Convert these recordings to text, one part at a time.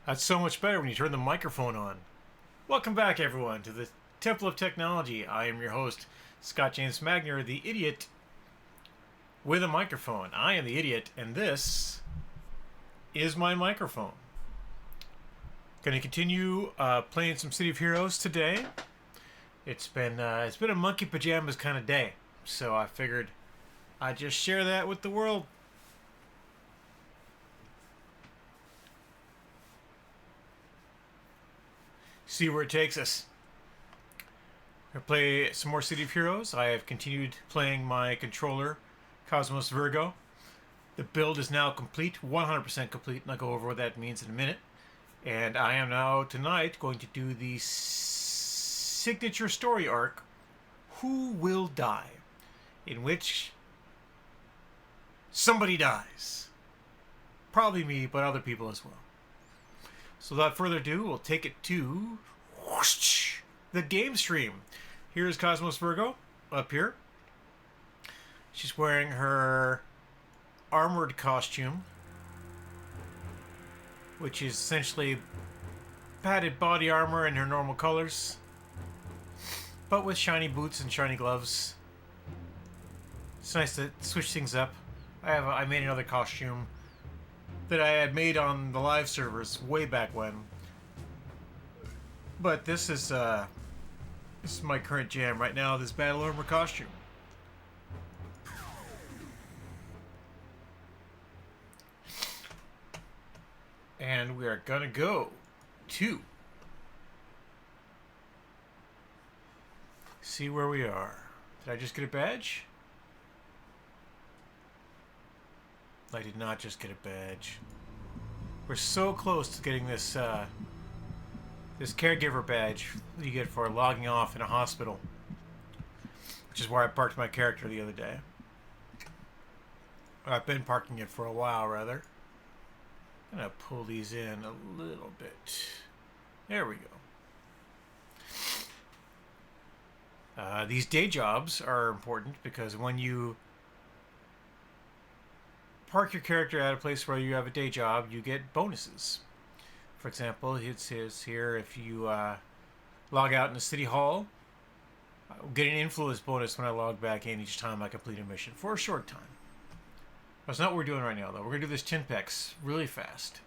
That's so much better when you turn the microphone on. Welcome back, everyone, to the Temple of Technology. I am your host, Scott James Magner, the idiot with a microphone. I am the idiot, and this is my microphone. Going to continue playing some City of Heroes today. It's been a monkey pajamas kind of day, so I figured I'd just share that with the world. See where it takes us. I play some more City of Heroes. I have continued playing my controller, Cosmos Virgo. The build is now complete, 100% complete, and I'll go over what that means in a minute. And I am now, tonight, going to do the signature story arc, Who Will Die? In which somebody dies. Probably me, but other people as well. So without further ado, we'll take it to whoosh, the game stream. Here's Cosmos Virgo up here. She's wearing her armored costume, which is essentially padded body armor in her normal colors, but with shiny boots and shiny gloves. It's nice to switch things up. I made another costume that I had made on the live servers way back when. But this is my current jam right now, this battle armor costume. And we are gonna go to see where we are. Did I just get a badge? I did not just get a badge. We're so close to getting this this caregiver badge that you get for logging off in a hospital, which is where I parked my character the other day. I've been parking it for a while, rather. I'm gonna pull these in a little bit. There we go. These day jobs are important because when you park your character at a place where you have a day job, you get bonuses. For example, it says here if you log out in the city hall, I'll get an influence bonus when I log back in each time I complete a mission for a short time. That's not what we're doing right now, though. We're going to do this Timpex really fast,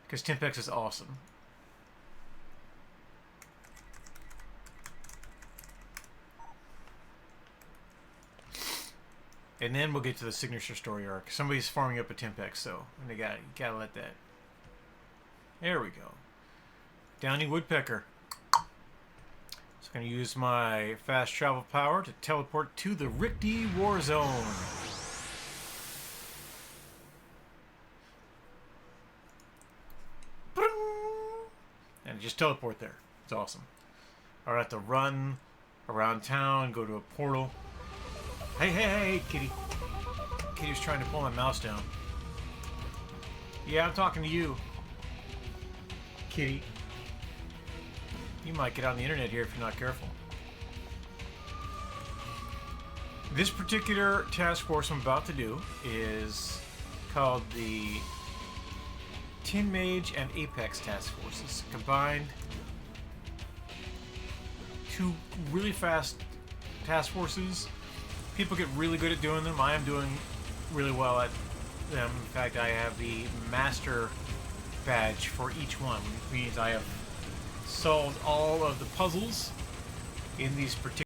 because Timpex is awesome. And then we'll get to the signature story arc. Somebody's farming up a Timpex, so you gotta let that. There we go. Downy Woodpecker. So I'm going to use my fast travel power to teleport to the Richty War Zone. And just teleport there. It's awesome. I don't have to run around town, go to a portal. Hey, kitty. Kitty was trying to pull my mouse down. Yeah, I'm talking to you, kitty. You might get on the internet here if you're not careful. This particular task force I'm about to do is called the Tin Mage and Apex Task Forces. Combined, two really fast task forces. People get really good at doing them. I am doing really well at them. In fact, I have the master badge for each one, which means I have solved all of the puzzles in these particular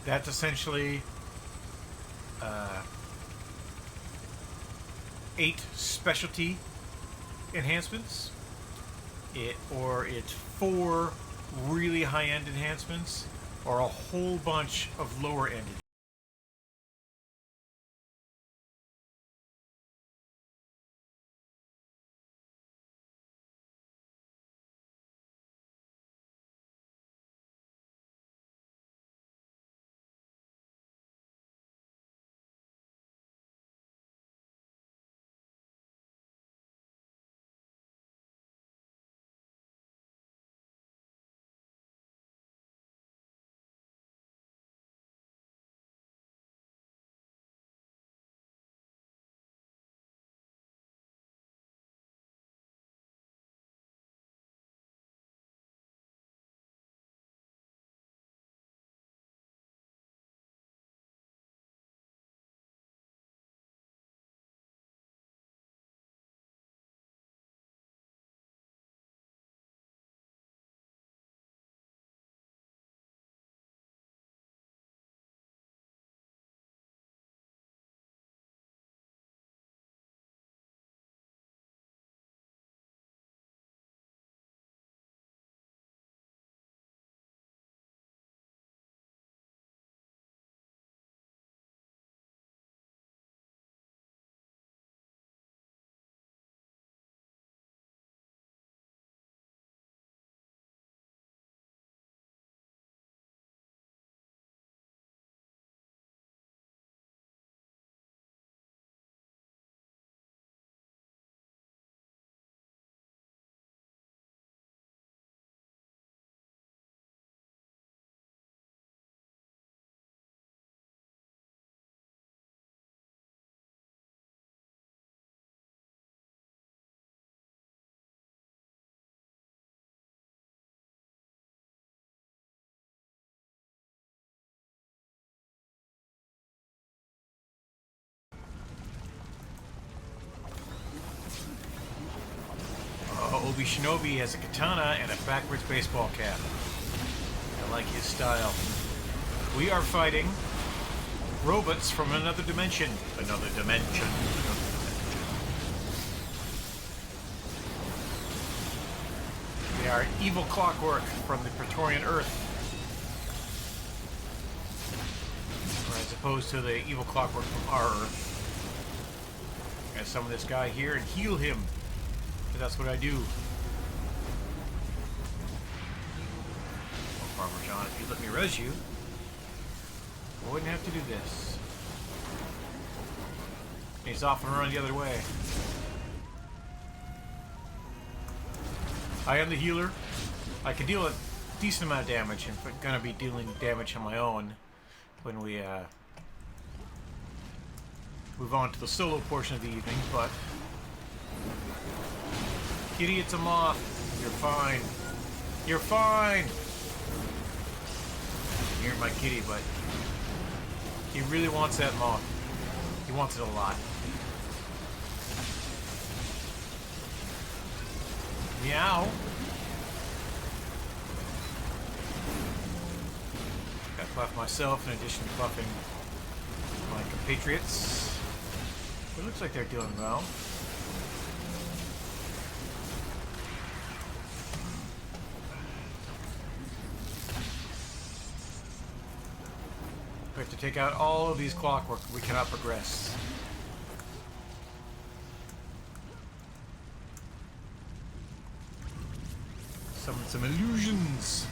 That's essentially 8 specialty enhancements. Or it's 4 really high-end enhancements, or a whole bunch of lower-end. Obi Shinobi has a katana and a backwards baseball cap. I like his style. We are fighting robots from another dimension. Another dimension. They are evil clockwork from the Praetorian Earth. As opposed to the evil clockwork from our Earth. I'm gonna summon this guy here and heal him. Because that's what I do. Well, Farmer John, if you'd let me res you, I wouldn't have to do this. He's off and running the other way. I am the healer. I can deal a decent amount of damage, and I'm gonna be dealing damage on my own when we move on to the solo portion of the evening, but Kitty, it's a moth. You're fine. You're fine! You're my kitty, but he really wants that moth. He wants it a lot. Meow. Gotta buff myself in addition to buffing my compatriots. It looks like they're doing well. We have to take out all of these clockwork. We cannot progress. Summon some illusions.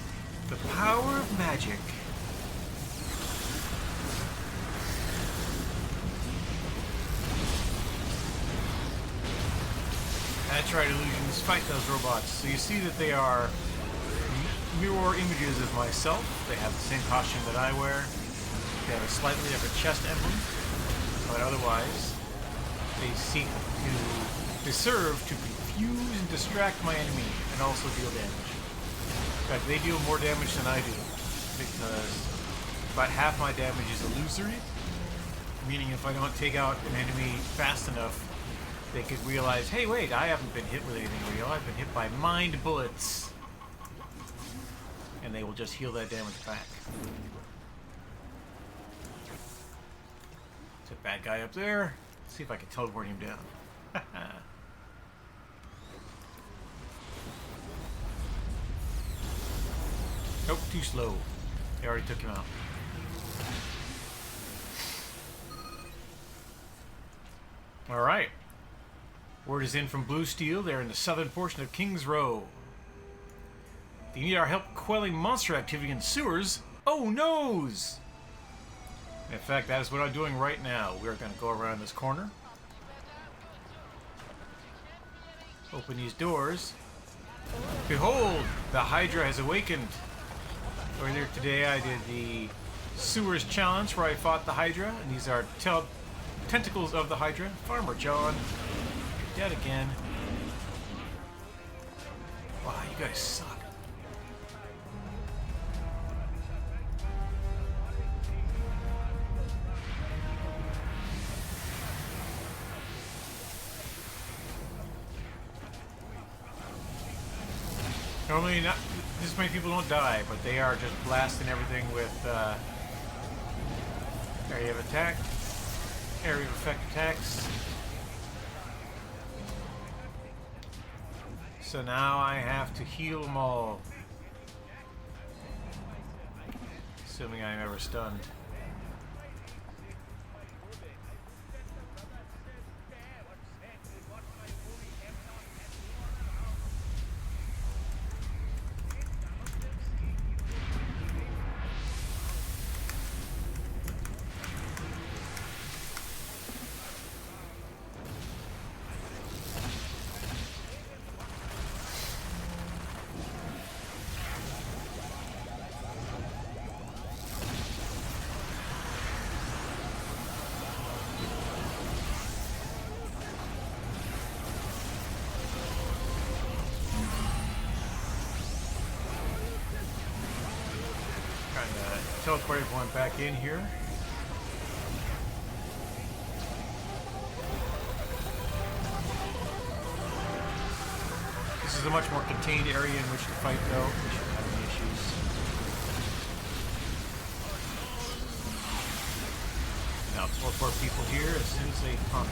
The power of magic. That's right, illusions. Fight those robots. So you see that they are mirror images of myself. They have the same costume that I wear. They have a slightly different chest emblem, but otherwise they serve to confuse and distract my enemy and also deal damage. In fact, they deal more damage than I do, because about half my damage is illusory, meaning if I don't take out an enemy fast enough, they could realize, hey wait, I haven't been hit with anything real, I've been hit by mind bullets. And they will just heal that damage back. bad guy up there. Let's see if I can teleport him down. Nope, too slow. They already took him out. Alright. Word is in from Blue Steel. They're in the southern portion of King's Row. They need our help quelling monster activity in sewers. Oh, noes! In fact, that is what I'm doing right now. We're going to go around this corner. Open these doors. Behold! The Hydra has awakened. Earlier today I did the Sewers Challenge where I fought the Hydra. And these are tentacles of the Hydra. Farmer John. You're dead again. Wow, you guys suck. Normally, not this many people don't die, but they are just blasting everything with area of attack, area of effect attacks. So now I have to heal them all, assuming I'm ever stunned. Teleport everyone back in here. This is a much more contained area in which to fight, though. We shouldn't have any issues. Now teleport people here as soon as they pop in.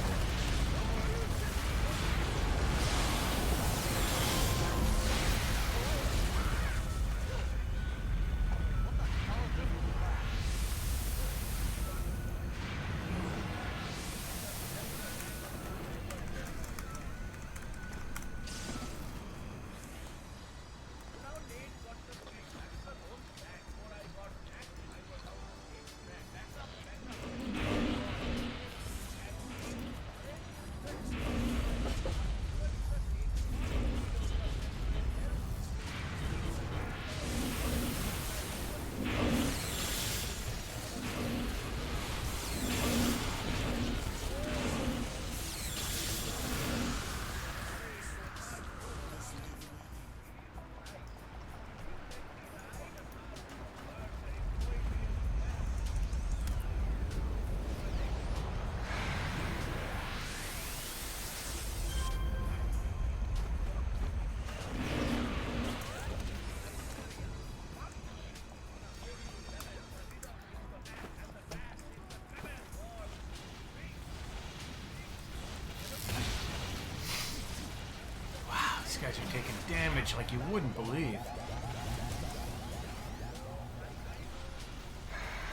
These guys are taking damage like you wouldn't believe.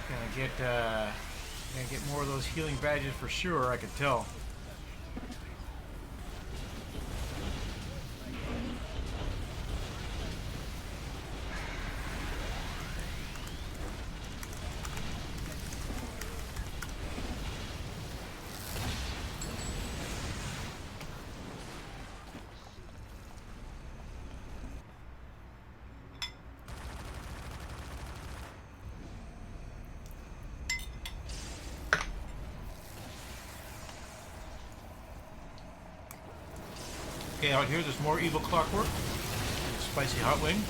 Gonna get more of those healing badges for sure, I could tell. Okay, out here there's more evil clockwork. Spicy hot wing.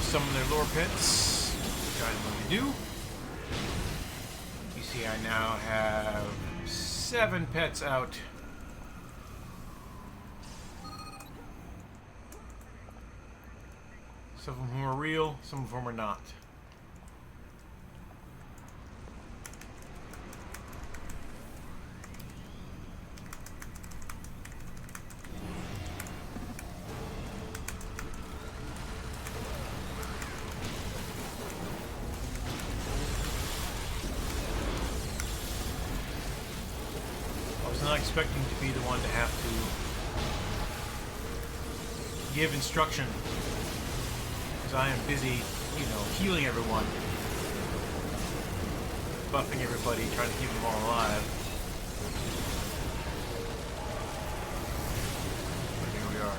Some of their lore pits. Try to what we do. These See, I now have 7 pets out. Some of them are real, some of them are not. I was not expecting to be the one to have to give instruction, because I am busy, you know, healing everyone, buffing everybody, trying to keep them all alive. But here we are.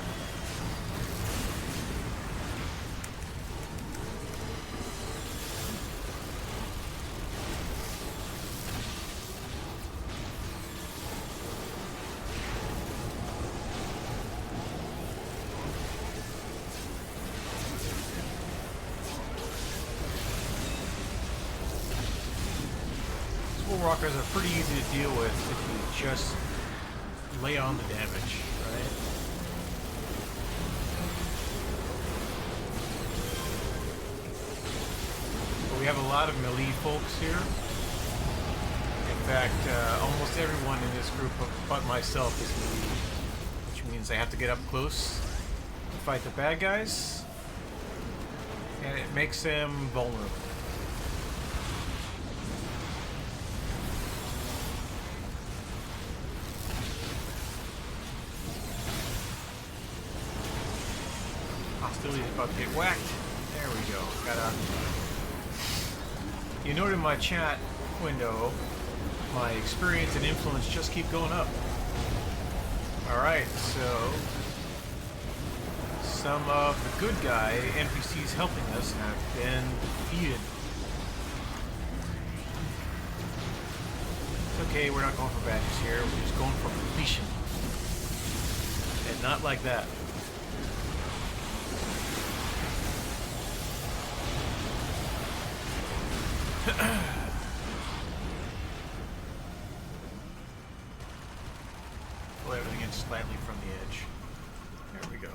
Walkers are pretty easy to deal with if you just lay on the damage, right? But we have a lot of melee folks here. In fact, almost everyone in this group but myself is melee, which means I have to get up close to fight the bad guys, and it makes them vulnerable. Hostility's about to get whacked. There we go. You note in my chat window, my experience and influence just keep going up. Alright, so some of the good guy NPCs helping us have been defeated. It's okay, we're not going for badges here, we're just going for completion. And not like that. Pull everything in slightly from the edge. There we go.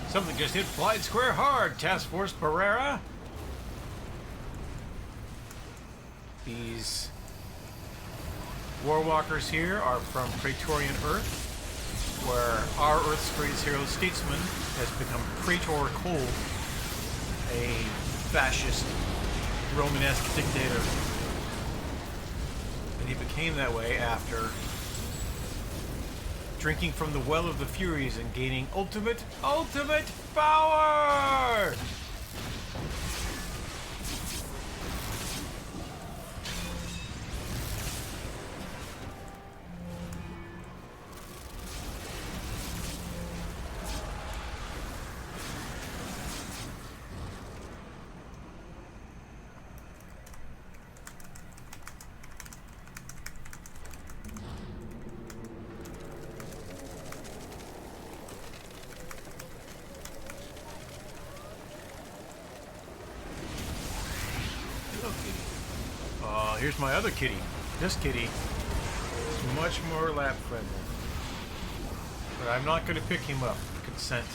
Something just hit Flight Square hard, Task Force Pereira. These Warwalkers here are from Praetorian Earth, where our Earth's greatest hero, Statesman, has become Praetor Cold, a fascist Romanesque dictator. And he became that way after drinking from the well of the Furies and gaining ultimate power! Here's my other kitty. This kitty is much more lap friendly. But I'm not going to pick him up. Consent.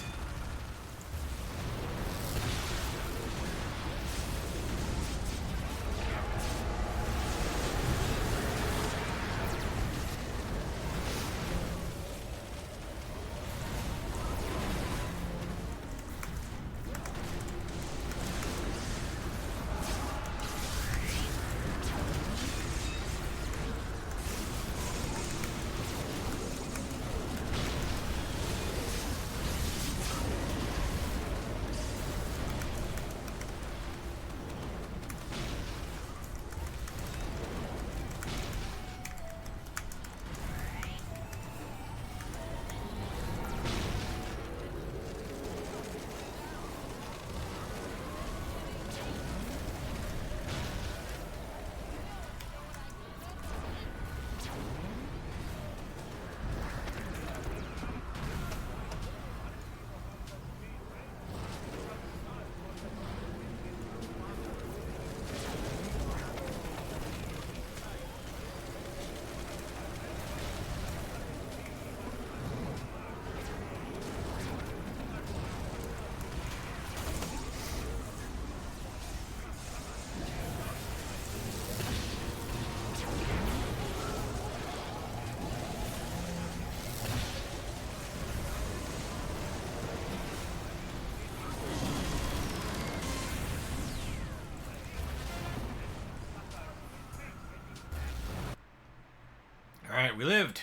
Alright, we lived.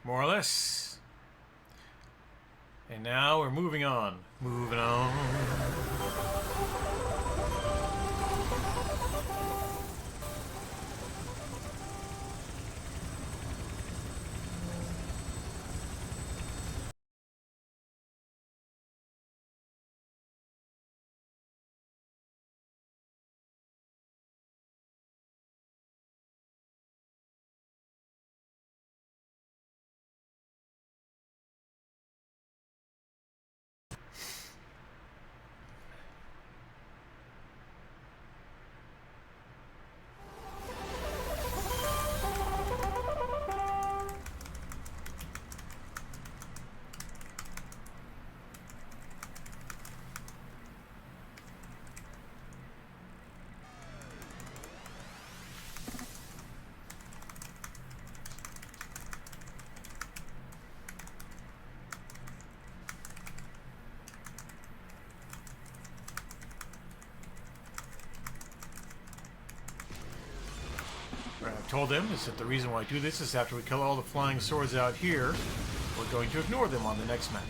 More or less. And now we're moving on. Moving on. I've told them is that the reason why I do this is after we kill all the flying swords out here, we're going to ignore them on the next map.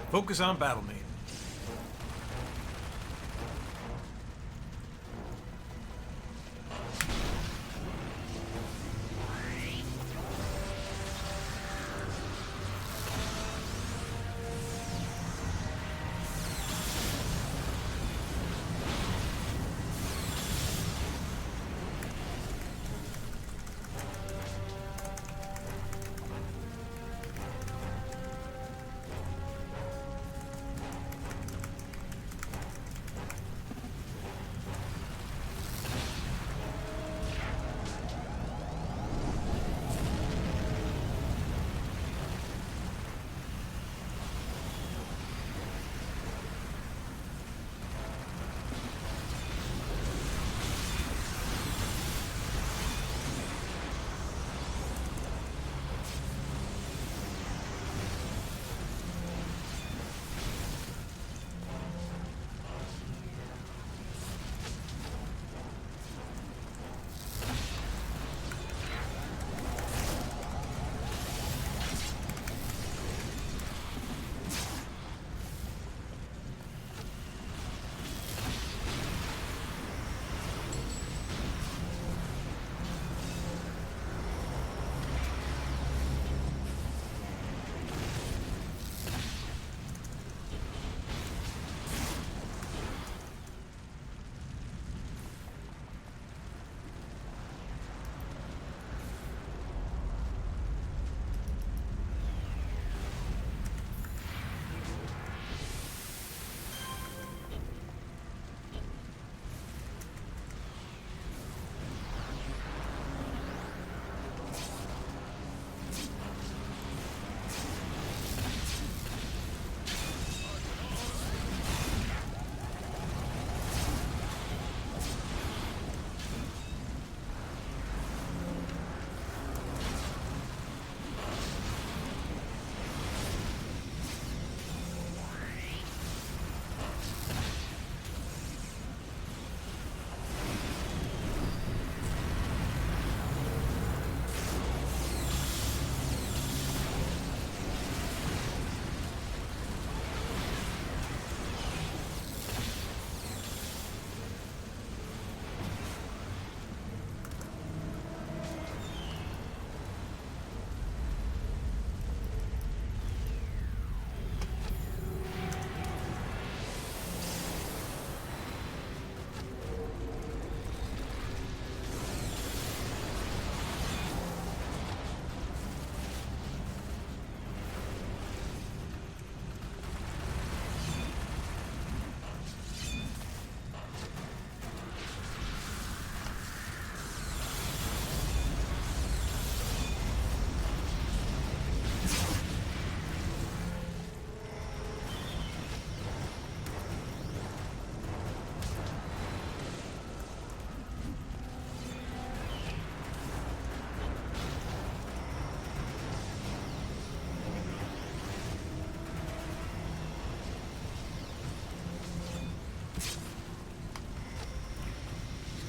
Focus on battle main.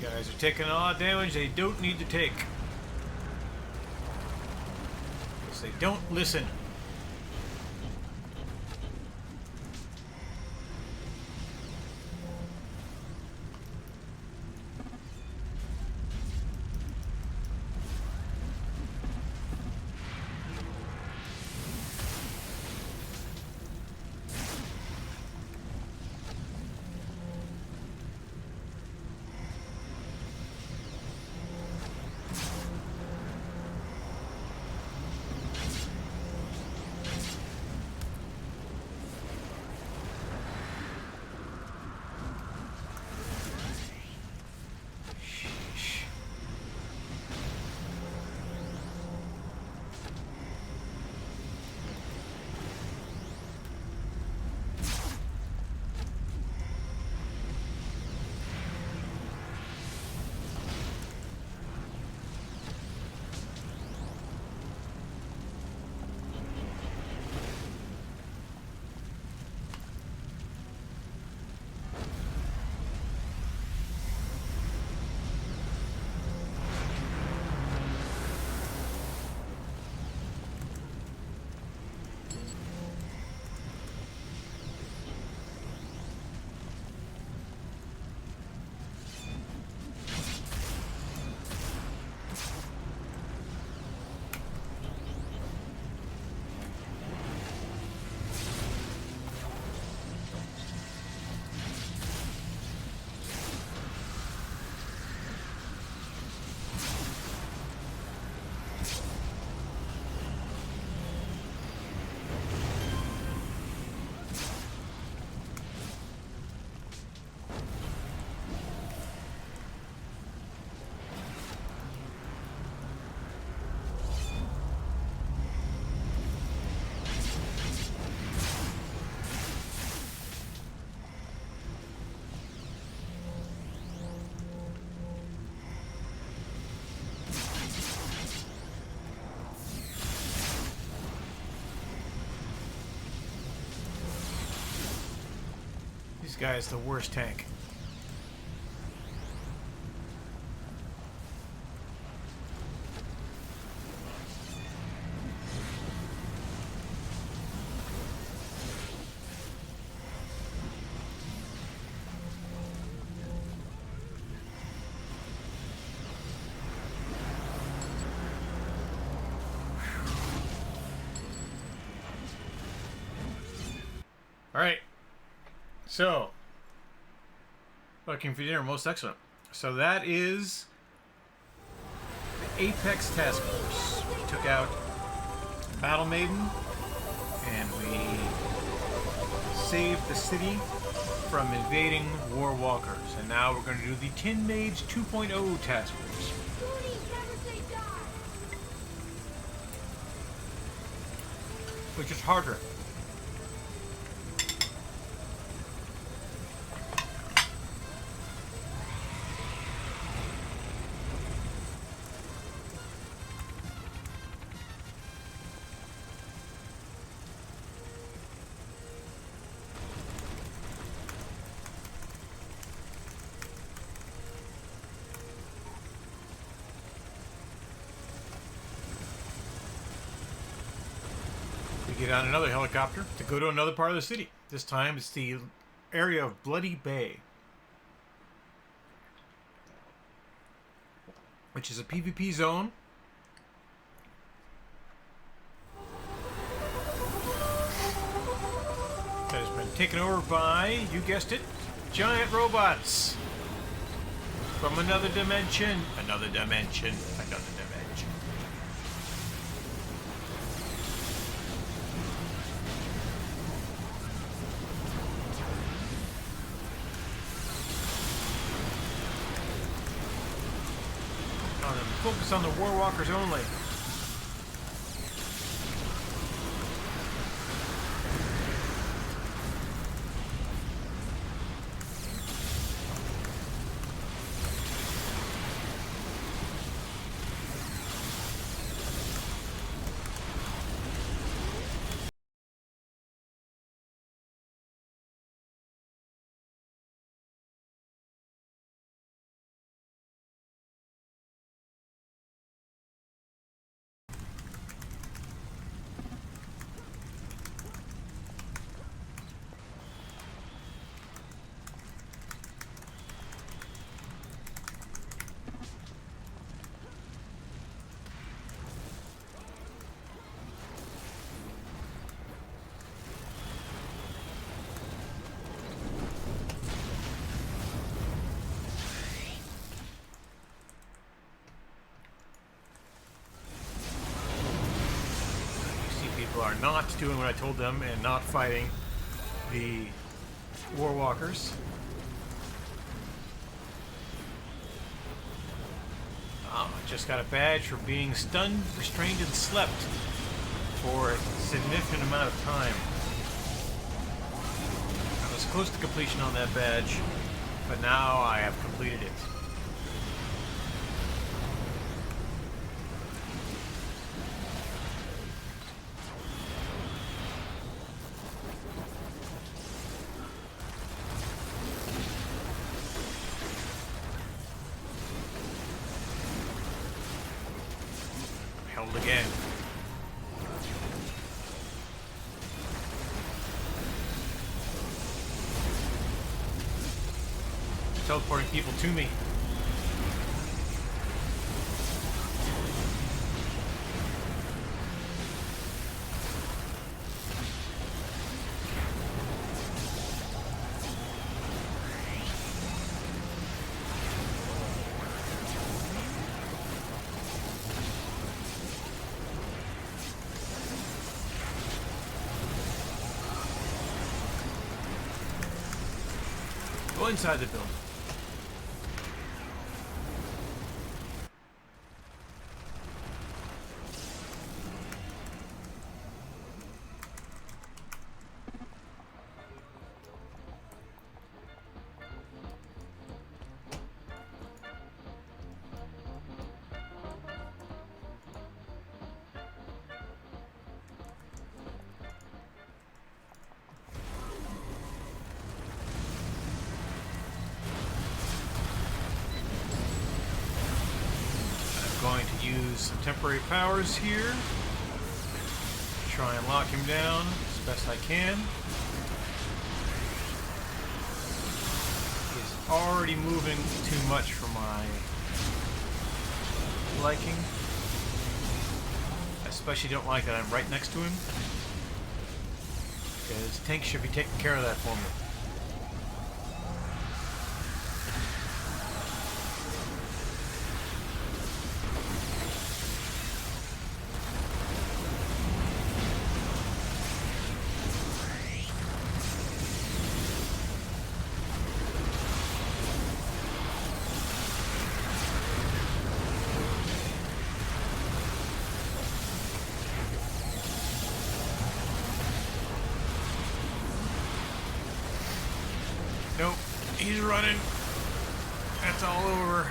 Guys are taking a lot of damage they don't need to take. Because they don't listen. This guy is the worst tank. Alright. So, looking for dinner, most excellent. So that is the Apex Task Force. We took out Battle Maiden, and we saved the city from invading War Walkers. And now we're going to do the Tin Mage 2.0 Task Force. Which is harder. Get on another helicopter to go to another part of the city. This time it's the area of Bloody Bay, which is a PvP zone. That has been taken over by, you guessed it, giant robots from another dimension. Another dimension. Another dimension. Focus on the War Walkers only. people are not doing what I told them and not fighting the Warwalkers. Oh, I just got a badge for being stunned, restrained, and slept for a significant amount of time. I was close to completion on that badge, but now I have completed it. Held again. Teleporting people to me. Go inside the building. Going to use some temporary powers here. Try and lock him down as best I can. He's already moving too much for my liking. I especially don't like that I'm right next to him, because tank should be taking care of that for me. Nope, he's running. That's all over.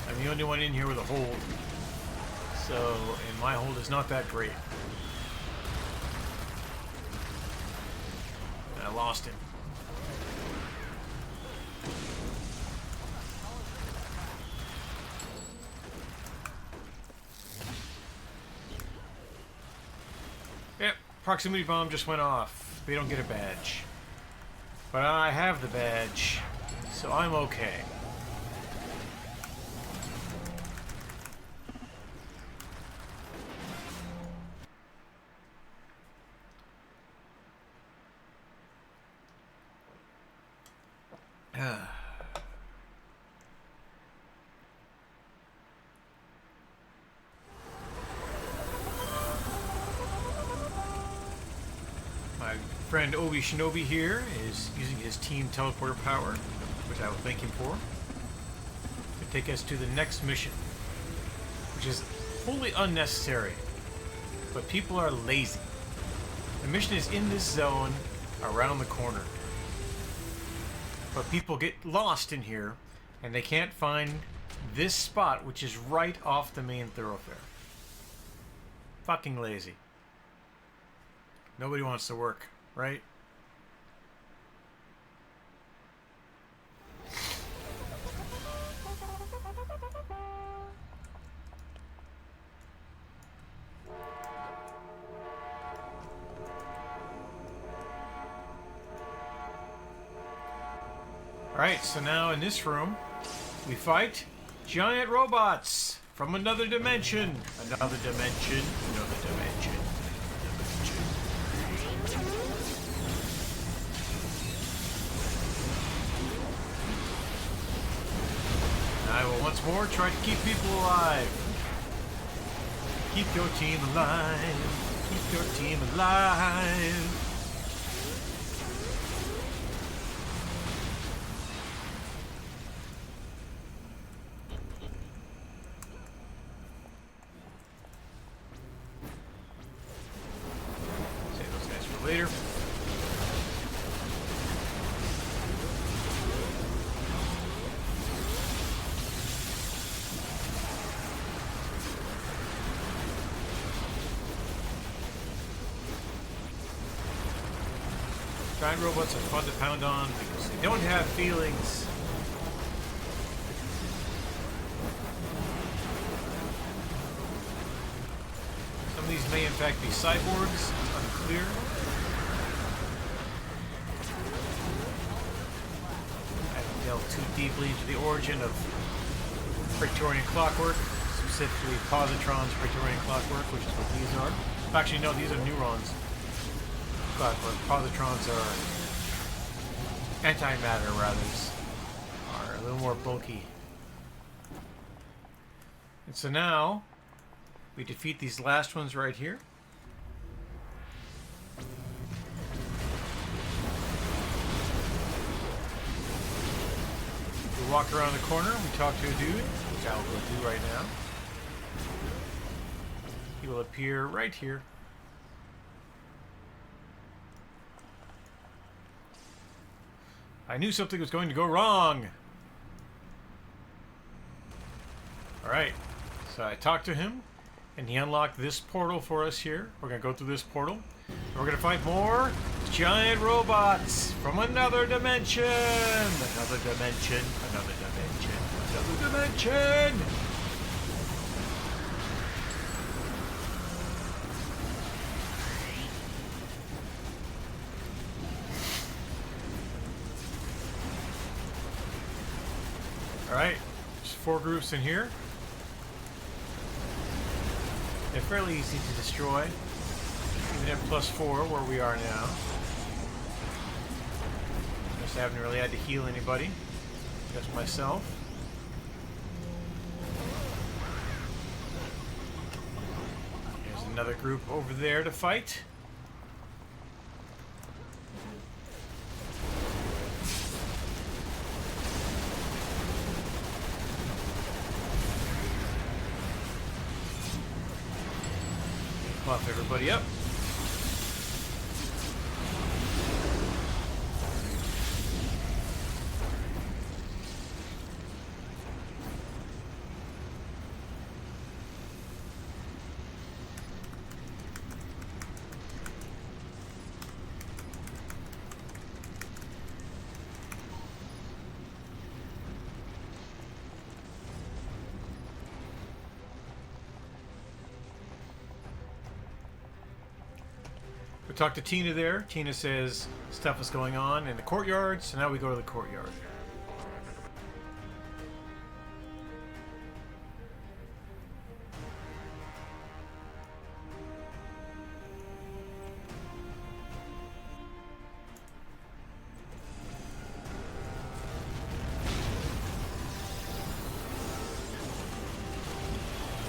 I'm the only one in here with a hold. So, and my hold is not that great. I lost him. Yep, proximity bomb just went off. They don't get a badge. But I have the badge, so I'm okay. My friend Obi Shinobi here is using his team teleporter power, which I will thank him for, to take us to the next mission, which is wholly unnecessary, but people are lazy. The mission is in this zone around the corner, but people get lost in here and they can't find this spot, which is right off the main thoroughfare. Fucking lazy. Nobody wants to work, right? Alright, so now in this room, we fight Giant robots from another dimension. Another dimension. Another dimension. I will once more try to keep people alive. Keep your team alive. Keep your team alive. Save those guys for later. Giant robots are fun to pound on because they don't have feelings. Some of these may in fact be cyborgs, it's unclear. I haven't delved too deeply into the origin of Praetorian clockwork, specifically positron's Praetorian clockwork, which is what these are. Actually, no, these are neurons. Clockwork. Positrons are antimatter, rather, are a little more bulky. And so now we defeat these last ones right here. We walk around the corner, we talk to a dude, which I will go do right now. He will appear right here. I knew something was going to go wrong. Alright, so I talked to him, and he unlocked this portal for us here. We're going to go through this portal. And we're going to fight more giant robots from another dimension. Another dimension. Another dimension. Another dimension. Alright, there's 4 groups in here. They're fairly easy to destroy, even at +4 where we are now. Just haven't really had to heal anybody, just myself. There's another group over there to fight. Buff everybody up. We talked to Tina there. Tina says stuff is going on in the courtyard, so now we go to the courtyard.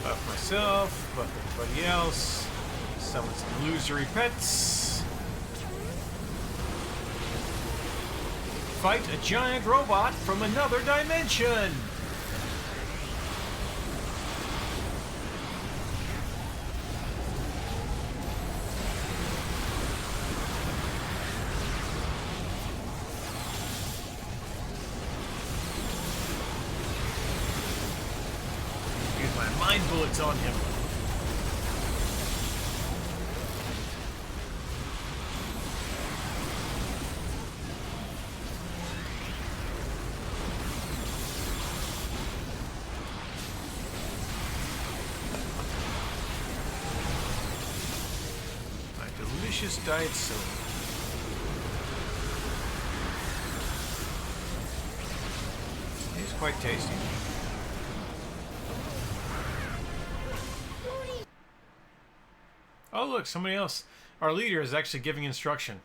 Buff myself, buff everybody else. Summon some illusory pets. Fight a giant robot from another dimension. Use my mind bullets on him. Delicious diet soda. It's quite tasty. Oh, look, somebody else. Our leader is actually giving instruction.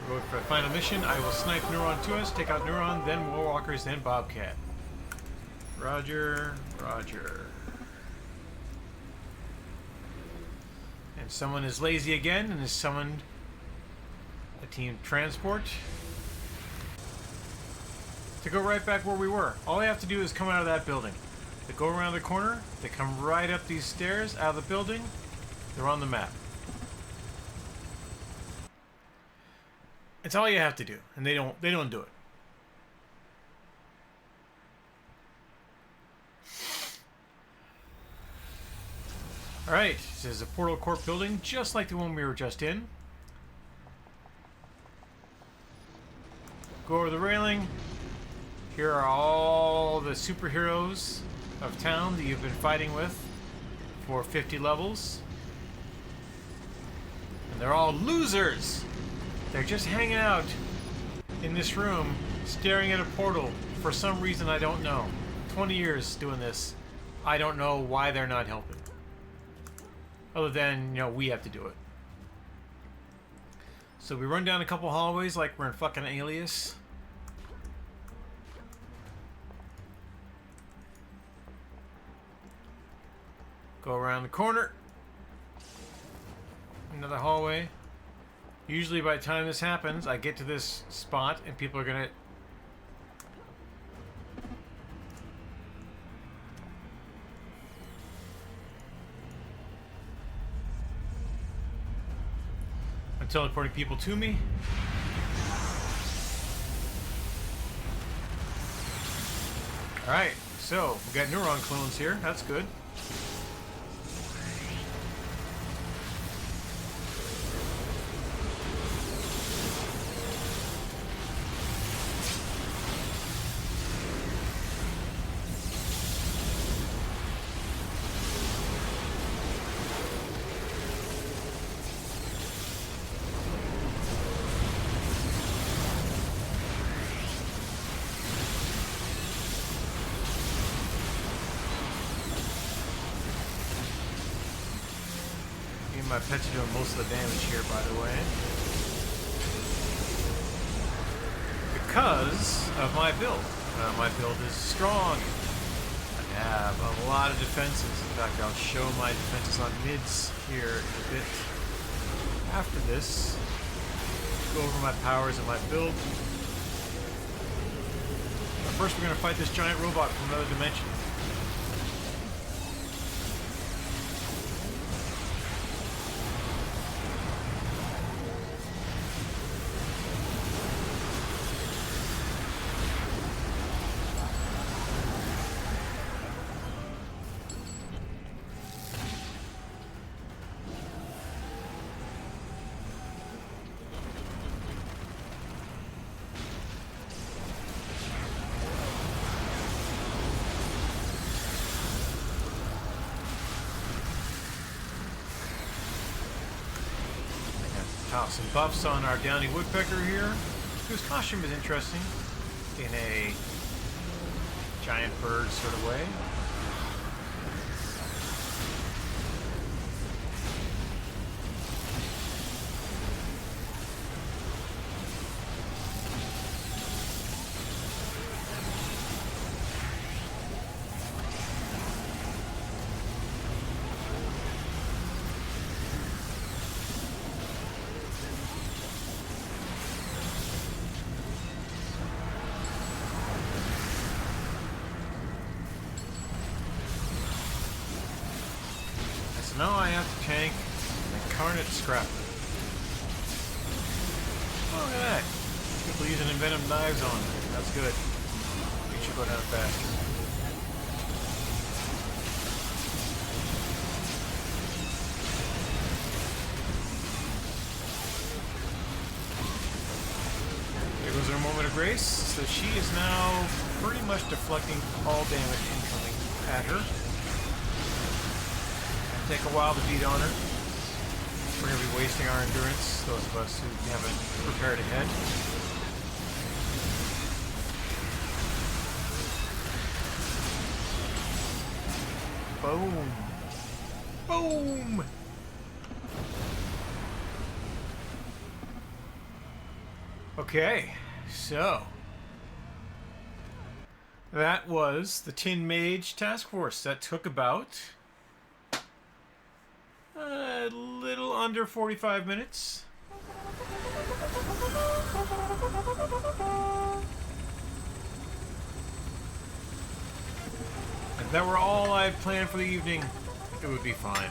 We're going for a final mission. I will snipe Neuron to us, take out Neuron, then Warwalkers, then Bobcat. Roger, roger. And someone is lazy again and has summoned a team transport to go right back where we were. All they have to do is come out of that building. They go around the corner, they come right up these stairs, out of the building, they're on the map. It's all you have to do, and they don't do it. Alright, this is a Portal Corp building, just like the one we were just in. Go over the railing. Here are all the superheroes of town that you've been fighting with for 50 levels. And they're all losers! They're just hanging out in this room, staring at a portal for some reason I don't know. 20 years doing this. I don't know why they're not helping. Other than, you know, we have to do it. So we run down a couple hallways like we're in fucking Alias. Go around the corner. Another hallway. Usually by the time this happens, I get to this spot and people are gonna... I'm teleporting people to me. Alright, so we got Neuron clones here. That's good. My pets are doing most of the damage here, by the way. Because of my build. My build is strong. I have a lot of defenses. In fact, I'll show my defenses on mids here in a bit. After this, go over my powers and my build. But first, we're going to fight this giant robot from another dimension. Some buffs on our Downy Woodpecker here, whose costume is interesting in a giant bird sort of way. Now I have to tank an incarnate scrapper. Oh, look at that. People using inventive knives on it. That's good. We should go down faster. There goes our moment of grace. So she is now pretty much deflecting all damage incoming at her. Take a while to beat on her. We're going to be wasting our endurance, those of us who haven't prepared ahead. Boom. Boom! Okay, so that was the Tin Mage Task Force. That took about a little under 45 minutes. If that were all I had planned for the evening, it would be fine.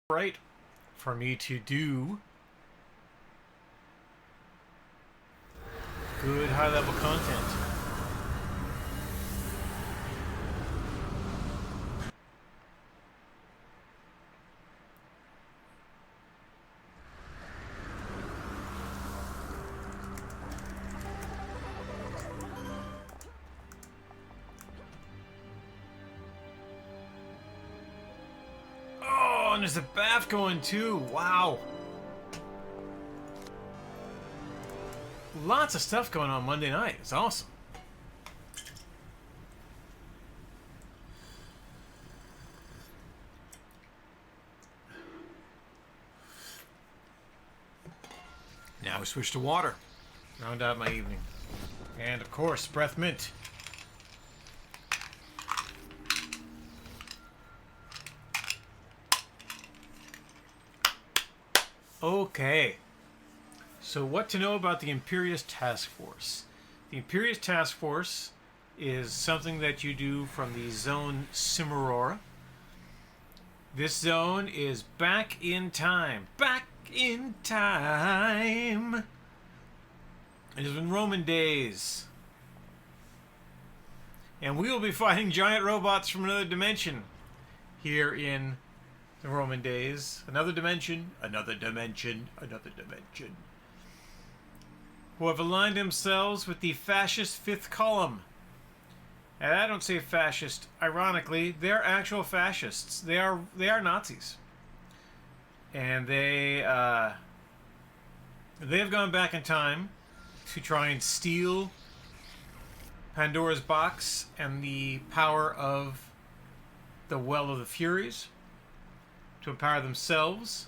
Right, for me to do good high-level content. Oh, and there's a bath going too. Wow. Lots of stuff going on Monday night. It's awesome. Now we switch to water. Round out my evening. And of course, breath mint. Okay. So what to know about the Imperious Task Force? The Imperious Task Force is something that you do from the zone Cimarora. This zone is back in time. Back in time. It is in Roman days. And we will be fighting giant robots from another dimension here in the Roman days. Another dimension, another dimension, another dimension. Who have aligned themselves with the fascist fifth column. And I don't say fascist ironically, they're actual fascists. They are Nazis. And they have gone back in time to try and steal Pandora's box and the power of the Well of the Furies to empower themselves.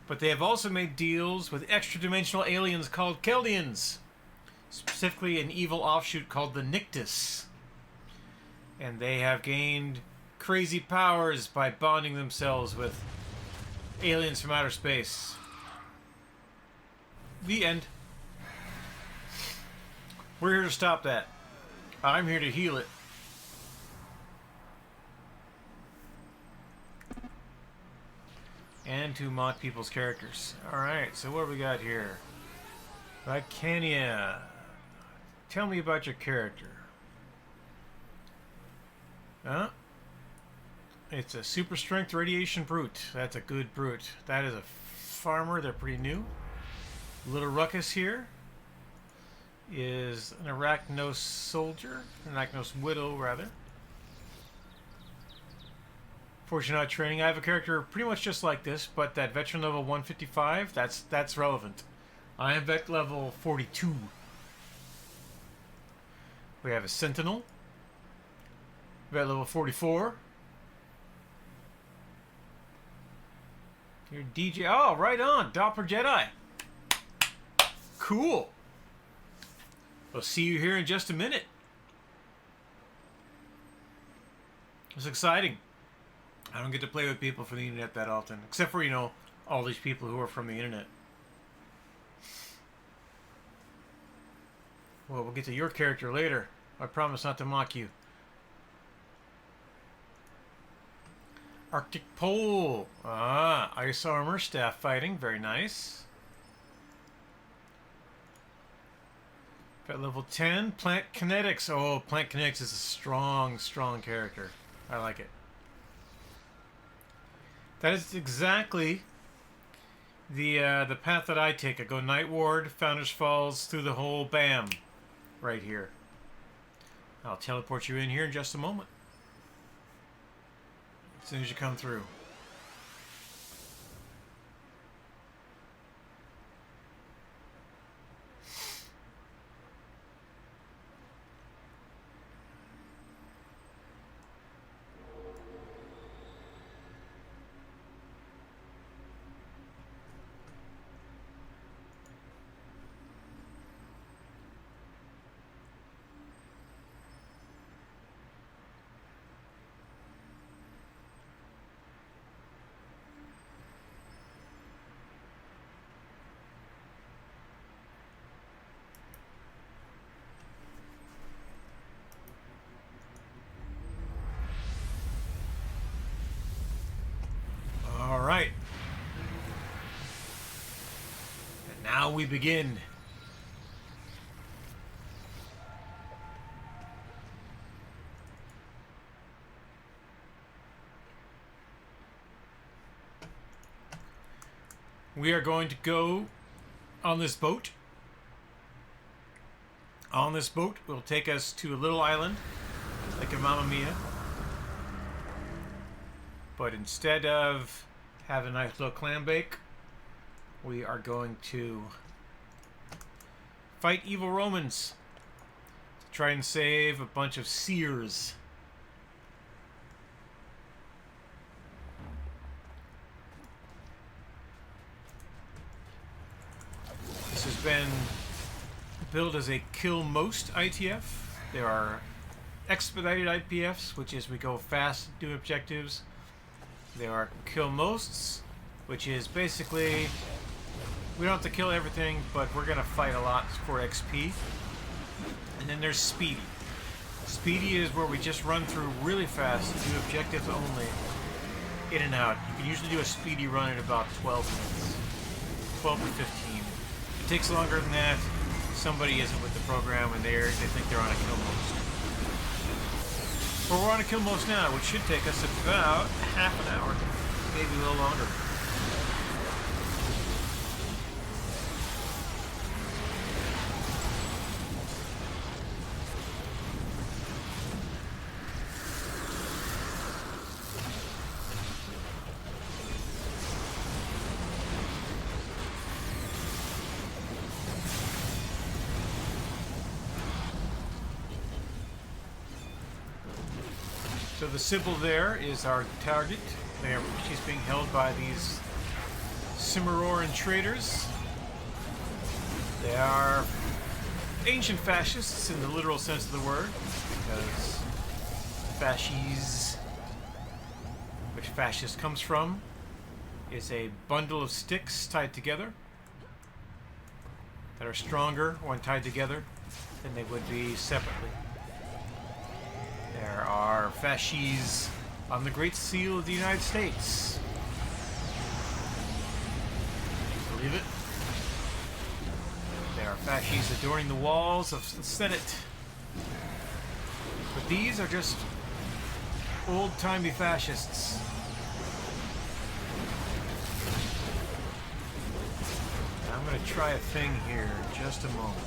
But they have also made deals with extra-dimensional aliens called Keldians. Specifically an evil offshoot called the Nictus. And they have gained crazy powers by bonding themselves with aliens from outer space. The end. We're here to stop that. I'm here to heal it. And to mock people's characters. Alright, so what do we got here? Vicania. Tell me about your character. Huh? It's a super strength radiation brute. That's a good brute. That is a farmer. They're pretty new. Little Ruckus here is an Arachnos soldier, an Arachnos widow rather. Fortunately not training. I have a character pretty much just like this, but that veteran level 155, that's relevant. I am vet level 42. We have a Sentinel, vet level 44. Your DJ, oh, right on, Doppler Jedi. Cool. I'll see you here in just a minute. It's exciting. I don't get to play with people from the internet that often, except for, you know, all these people who are from the internet. Well, we'll get to your character later. I promise not to mock you. Arctic Pole. Ah, ice armor, staff fighting. Very nice. At level 10, Plant Kinetics. Oh, Plant Kinetics is a strong, strong character. I like it. That is exactly the path that I take. I go Night Ward, Founders Falls, through the whole BAM right here. I'll teleport you in here in just a moment. As soon as you come through. Alright. And now we begin. We are going to go on this boat. On this boat will take us to a little island, like a Mamma Mia. But instead of having a nice little clam bake, we are going to fight evil Romans to try and save a bunch of seers. This has been billed as a kill most ITF. There are expedited IPFs, which is we go fast, do objectives. There are kill mosts, which is basically we don't have to kill everything, but we're gonna fight a lot for XP. And then there's speedy. Speedy is where we just run through really fast, do objectives only, in and out. You can usually do a speedy run in about 12 minutes, 12 to 15. If it takes longer than that, somebody isn't with the program and they think they're on a kill most. But we're on a kill most now, which should take us about half an hour, maybe a little longer. So the symbol there is our target. She's being held by these Cimarroran traders. They are ancient fascists in the literal sense of the word, because fasces, which fascist comes from, is a bundle of sticks tied together that are stronger when tied together than they would be separately. There are fasces on the Great Seal of the United States. Believe it? There are fasces adorning the walls of the Senate. But these are just old-timey fascists. I'm going to try a thing here in just a moment.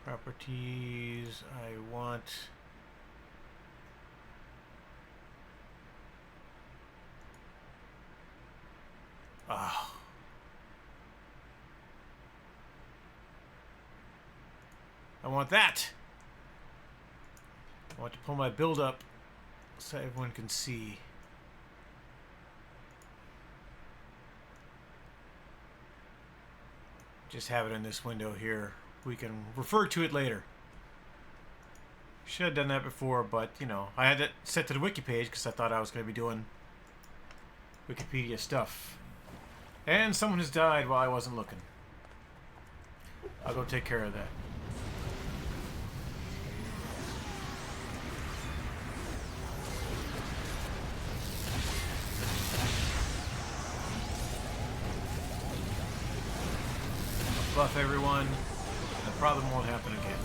Properties, I want... Oh. I want that! I want to pull my build up so everyone can see. Just have it in this window here. We can refer to it later. Should have done that before, but, you know, I had it set to the wiki page because I thought I was going to be doing Wikipedia stuff. And someone has died while I wasn't looking. I'll go take care of that. Buff everyone. The problem won't happen again.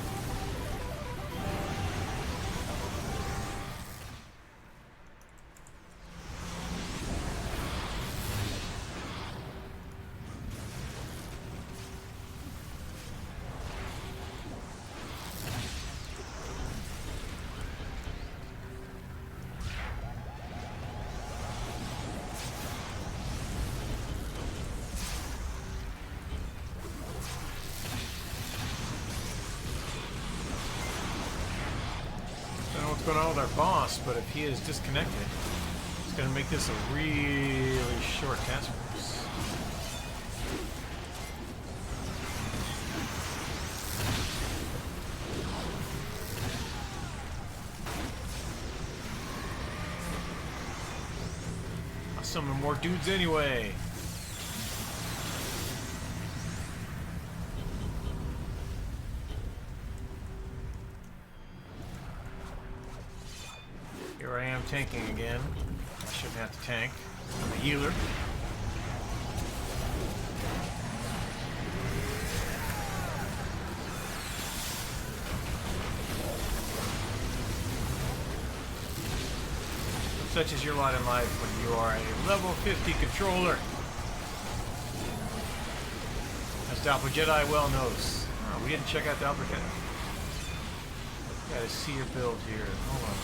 Going on with our boss, but if he is disconnected, it's going to make this a really short task force. I'll summon more dudes anyway. Here I am tanking again. I shouldn't have to tank. I'm a healer. Such is your lot in life when you are a level 50 controller. As Doppler Jedi well knows. Oh, we didn't check out Doppler Jedi. Gotta see your build here. Hold on.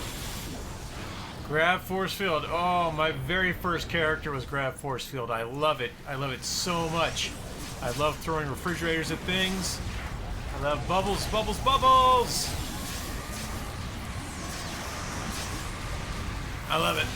Grab Force Field. Oh, my very first character was Grab Force Field. I love it. I love it so much. I love throwing refrigerators at things. I love bubbles, bubbles, bubbles! I love it.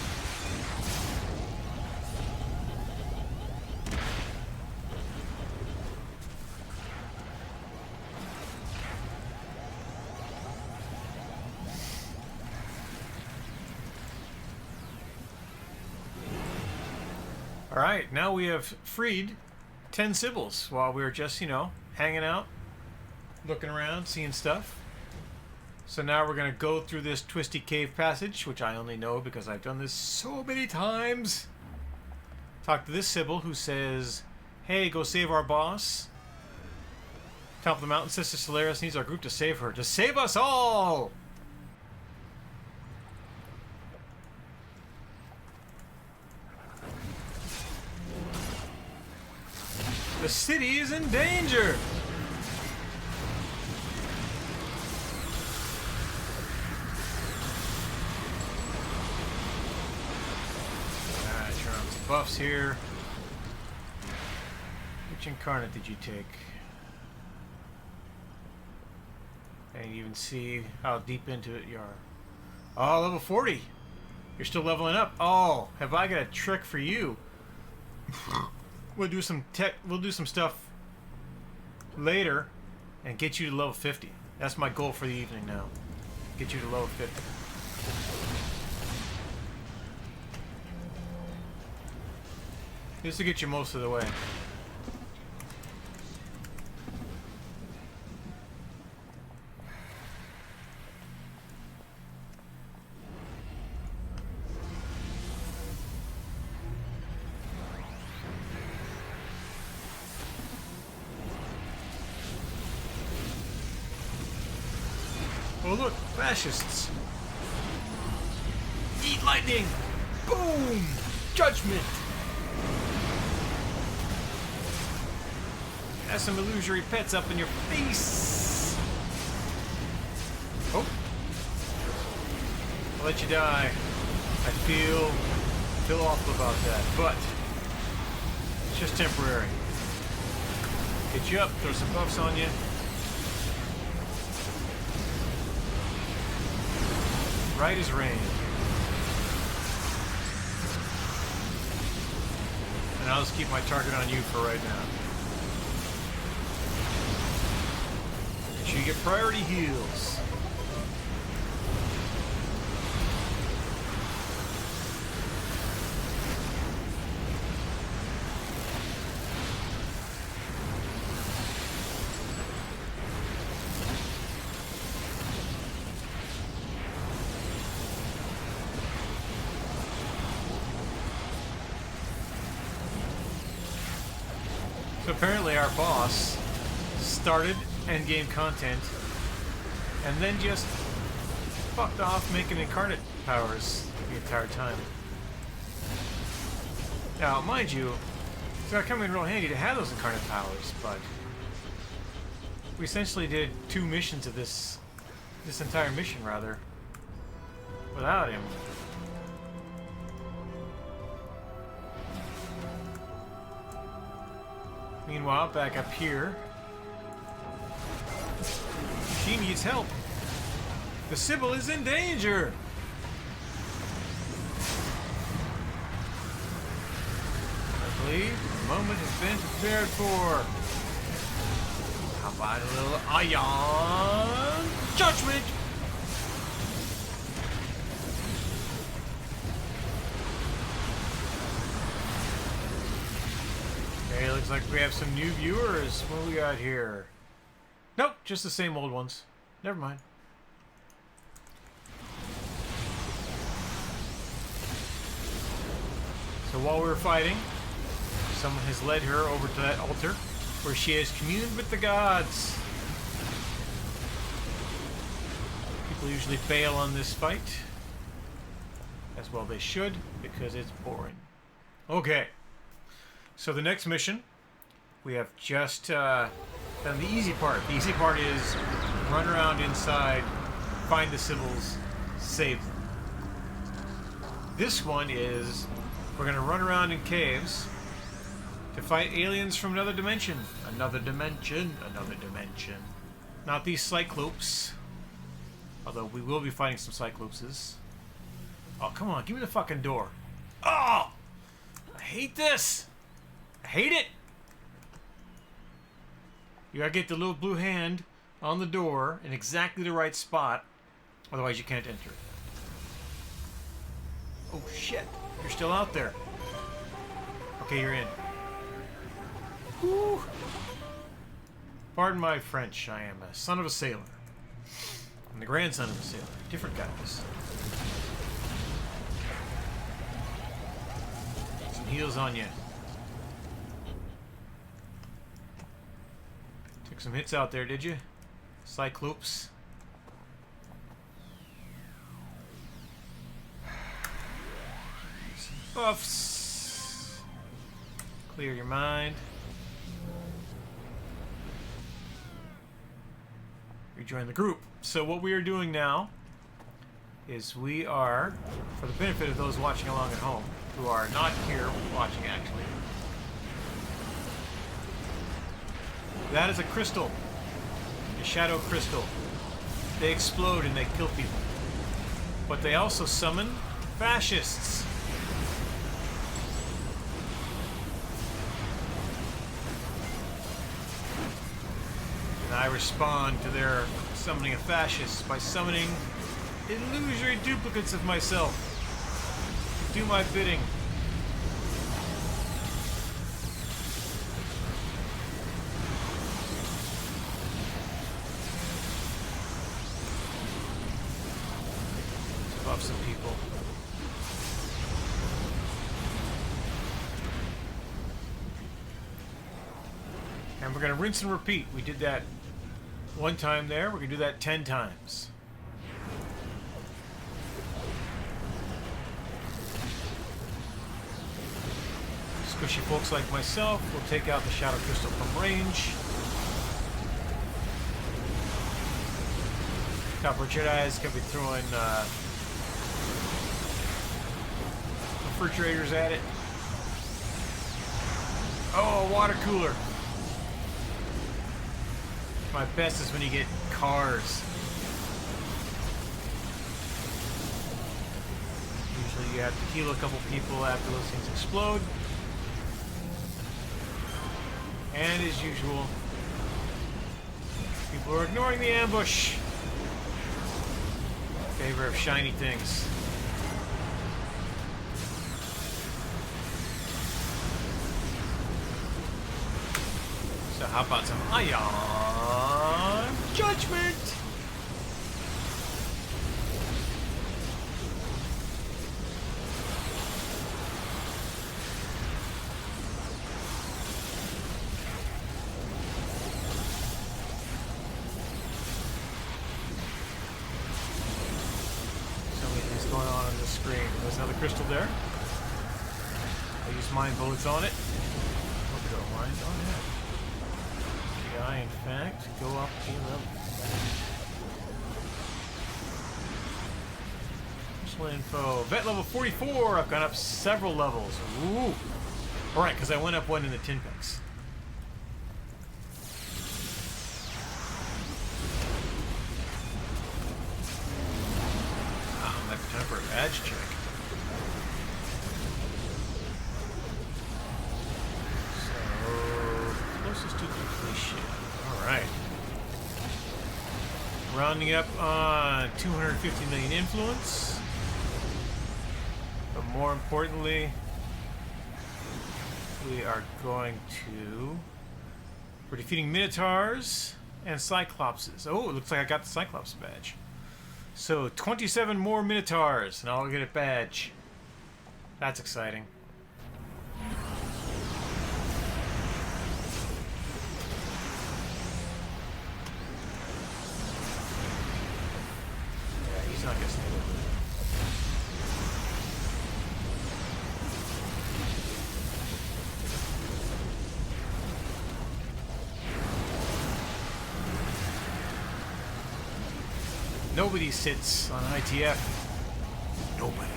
Alright, now we have freed 10 Sibyls while we were just, you know, hanging out, looking around, seeing stuff. So now we're going to go through this twisty cave passage, which I only know because I've done this so many times. Talk to this Sibyl who says, hey, go save our boss. Top of the mountain, Sister Solaris needs our group to save her. To save us all! The city is in danger! Alright, turn on some buffs here. Which incarnate did you take? And you even see how deep into it you are. Oh, level 40! You're still leveling up. Oh, have I got a trick for you? We'll do some stuff later and get you to level 50. That's my goal for the evening now. Get you to level 50. This will get you most of the way. Oh look, fascists. Eat lightning! Boom! Judgment! Has some illusory pets up in your face! Oh. I'll let you die. I feel awful about that, but it's just temporary. Get you up, throw some buffs on you. Right as rain. And I'll just keep my target on you for right now. Make sure you get priority heals. So apparently our boss started endgame content and then just fucked off making incarnate powers the entire time. Now, mind you, it's not coming in real handy to have those incarnate powers, but we essentially did 2 missions of this entire mission, rather, without him. Meanwhile, back up here, she needs help. The Sybil is in danger. I believe the moment has been prepared for. How about a little ion judgment? Okay, looks like we have some new viewers. What we got here? Nope, just the same old ones. Never mind. So while we're fighting, someone has led her over to that altar where she has communed with the gods. People usually bail on this fight. As well they should, because it's boring. Okay. So the next mission, we have just done the easy part. The easy part is run around inside, find the Sybils, save them. This one is we're going to run around in caves to fight aliens from another dimension. Another dimension, another dimension. Not these Cyclopes. Although we will be fighting some Cyclopses. Oh, come on, give me the fucking door. Oh! I hate this! I hate it! You gotta get the little blue hand on the door in exactly the right spot, otherwise you can't enter. Oh shit, you're still out there. Okay, you're in. Whew. Pardon my French, I am a son of a sailor. I'm the grandson of a sailor. Different guys. Some heals on you. Took some hits out there, did you? Cyclopes. Some buffs. Clear your mind. Rejoin the group. So what we are doing now is we are, for the benefit of those watching along at home, who are not here watching actually, that is a crystal, a shadow crystal. They explode and they kill people. But they also summon fascists. And I respond to their summoning of fascists by summoning illusory duplicates of myself to do my bidding. Let's buff some people. And we're going to rinse and repeat. We did that one time there. We're going to do that 10 times. Squishy folks like myself will take out the Shadow Crystal from range. Copper Jedi's gonna be throwing refrigerators at it. Oh, a water cooler. My best is when you get cars. Usually you have to heal a couple people after those things explode. And as usual, people are ignoring the ambush in favor of shiny things. So how about some ion judgment? Going on this screen. There's another crystal there. I use mine bullets on it. What go mine? Oh yeah. Did I in fact go up a level? Personal info. Vet level 44. I've gone up several levels. Ooh. Alright, because I went up one in the tin packs. Time for a badge check. So, closest to completion. Alright. Rounding up on 250 million influence. But more importantly, we are going to... We're defeating Minotaurs and Cyclopses. Oh, it looks like I got the Cyclops badge. So, 27 more Minotaurs, and I'll get a badge. That's exciting. Yeah, he's not gonna stay with it. Nobody sits on ITF. Nobody.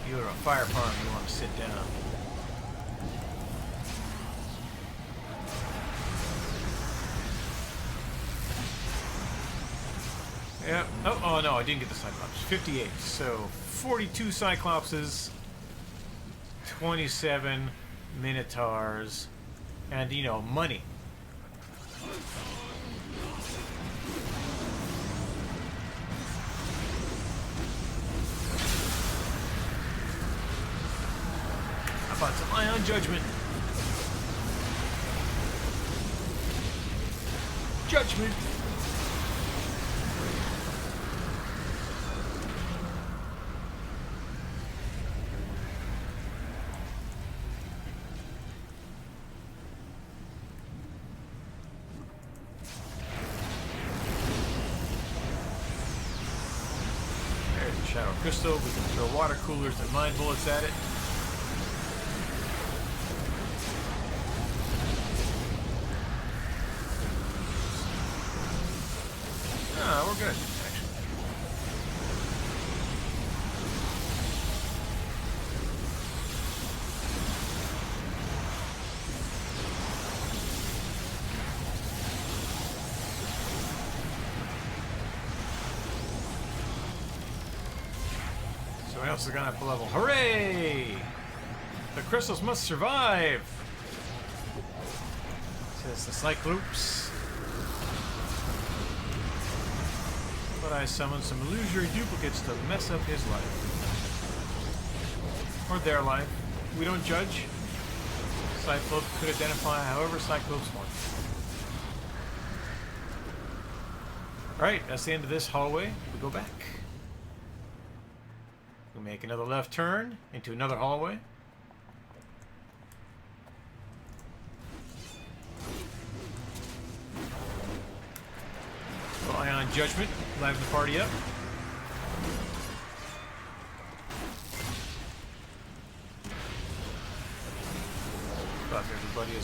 You're a fire farm, you want to sit down. Yeah. Oh no, I didn't get the Cyclops. 58. So 42 Cyclopses, 27 Minotaurs, and you know, money. How about some ion judgment? Judgment! There's the Shadow Crystal. We can throw water coolers and mine bullets at it. We're good, actually. Someone else has gone up a level. Hooray! The crystals must survive! Says the Cyclops. But I summoned some illusory duplicates to mess up his life. Or their life. We don't judge. Cyclops could identify however Cyclops wants. Alright, that's the end of this hallway. We go back. We make another left turn into another hallway. Ion Judgment, liven the party up.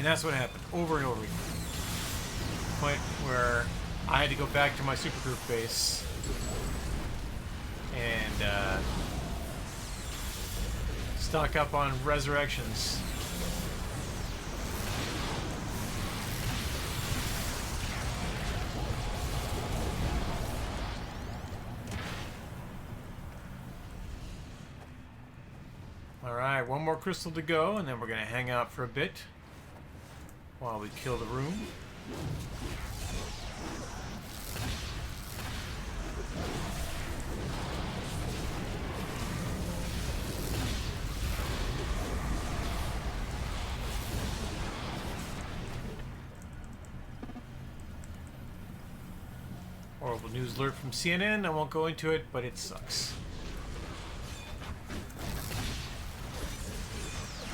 And that's what happened over and over again. Point where I had to go back to my supergroup base and stock up on resurrections. Alright, one more crystal to go, and then we're going to hang out for a bit while we kill the room. Horrible news alert from CNN. I won't go into it, but it sucks.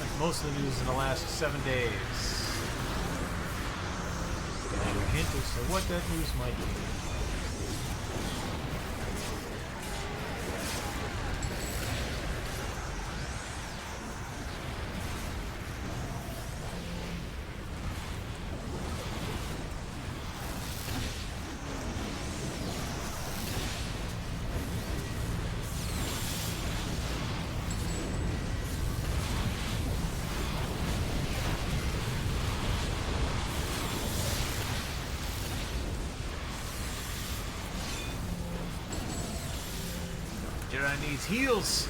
Like most of the news in the last 7 days. And a hint as to what that news might be. Jedi needs heals.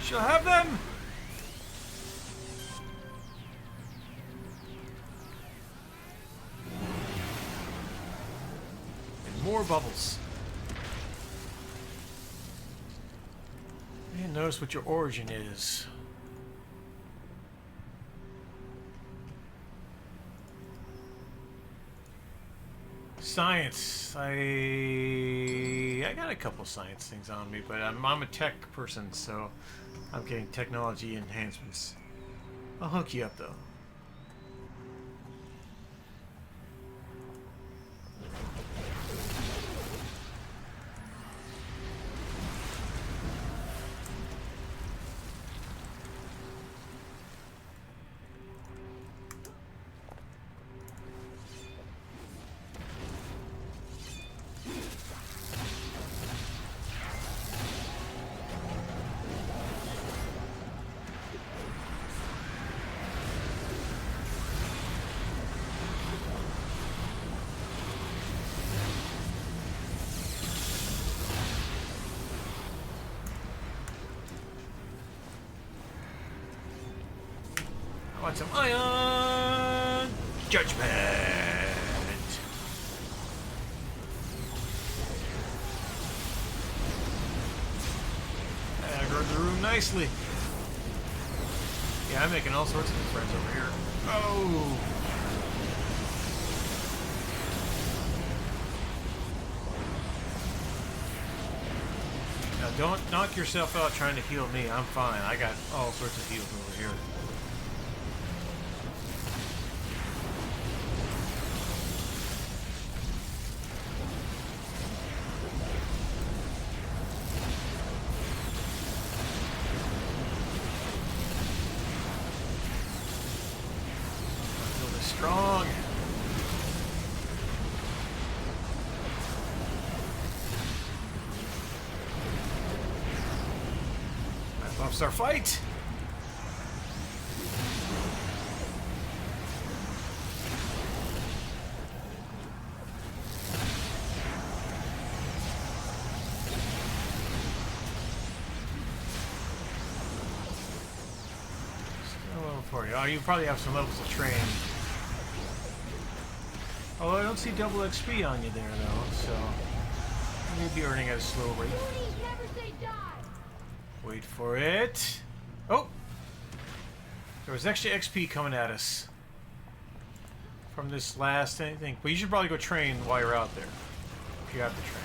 She shall have them. And more bubbles. And notice what your origin is. Science. I got a couple science things on me, but I'm a tech person, so I'm getting technology enhancements. I'll hook you up though. Want some ion judgment. Aggroed the room nicely. Yeah, I'm making all sorts of new friends over here. Oh! Now don't knock yourself out trying to heal me. I'm fine. I got all sorts of heals over here. Strong. That bumps our fight. Still level 40. Oh, you probably have some levels to train. Oh, I don't see double XP on you there, though, so you'll be earning at a slow rate. Wait for it. Oh! There was extra XP coming at us from this last thing. But you should probably go train while you're out there, if you have to train.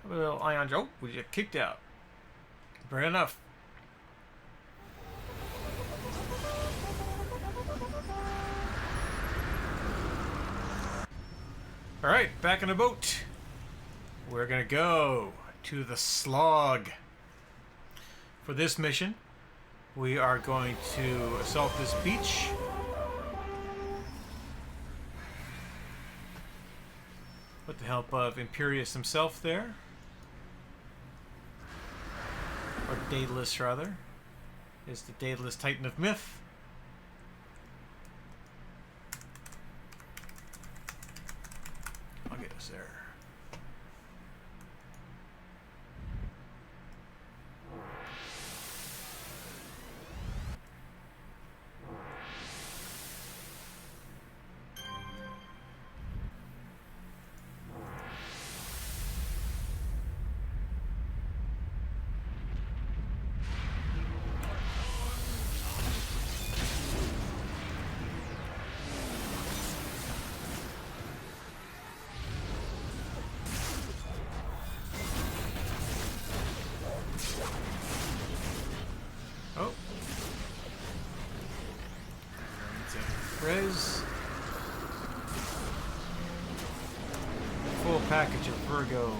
A little ion. Oh, we get kicked out. Fair enough. Alright, back in the boat. We're gonna go to the slog. For this mission, we are going to assault this beach. With the help of Imperius himself there. Or Daedalus, rather. Is the Daedalus Titan of Myth. I'll get us there. Oh. Res. Full package of Virgo.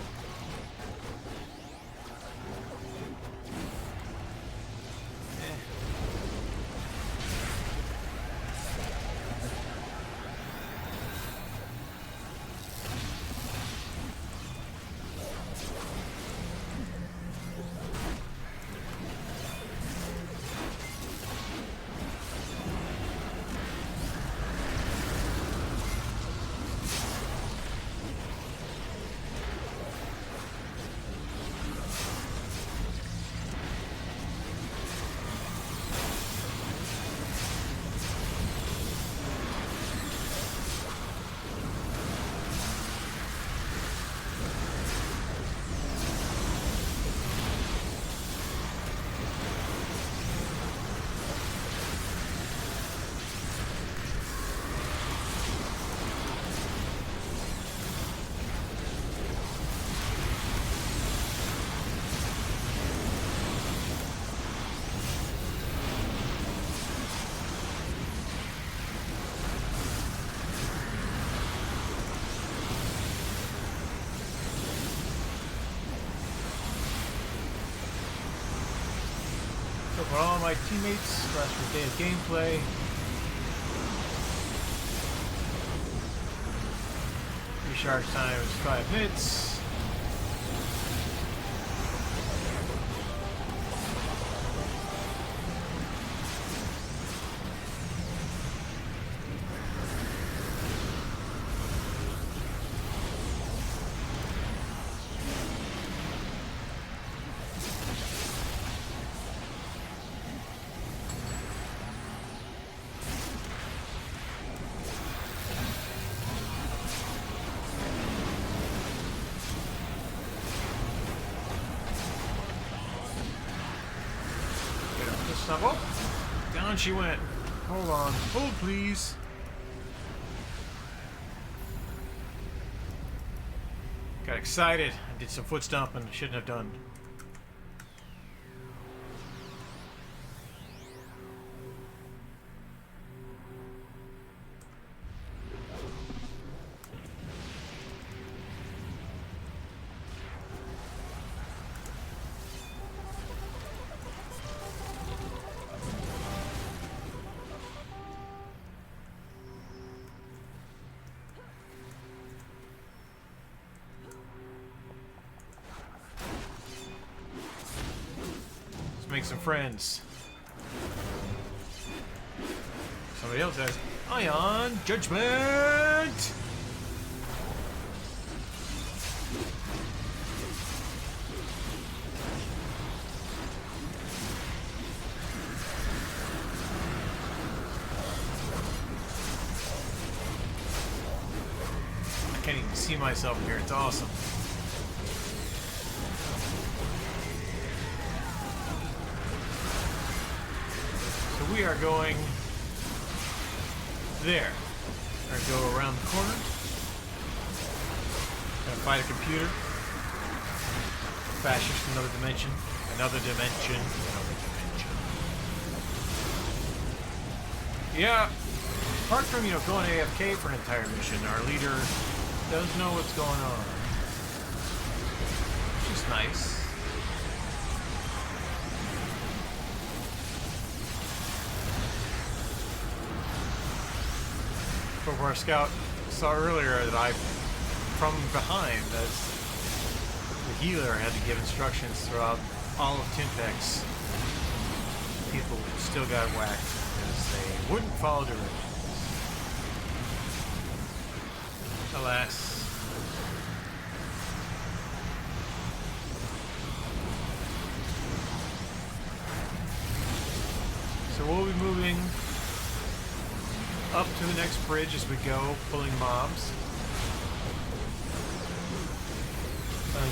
So for all my teammates, last for day of gameplay. Recharge time is 5 minutes. Oh, down she went. Hold on. Hold, please. Got excited. I did some foot stomping I shouldn't have done. Make some friends. Somebody else has Ion Judgment. I can't even see myself here. It's awesome. We are going there. We're gonna go around the corner. Gonna fight a computer. Fascist from another dimension. Another dimension. Another dimension. Yeah. Apart from, going AFK for an entire mission, our leader does know what's going on. Which is nice. But our scout saw earlier that I, from behind, as the healer, had to give instructions throughout all of Timpex. People still got whacked because they wouldn't follow directions. Alas. So we'll be moving up to the next bridge as we go, pulling mobs.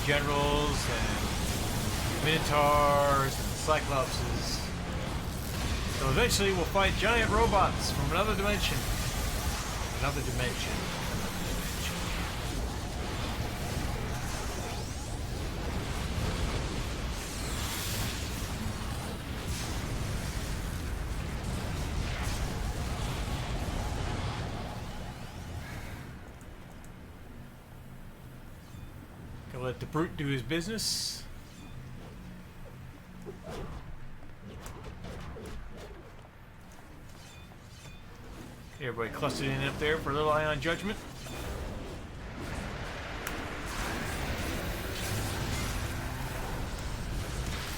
Generals and Minotaurs and Cyclopses. So eventually we'll fight giant robots from another dimension. Another dimension. Gonna let the brute do his business. Everybody clustered in up there for a little ion judgment.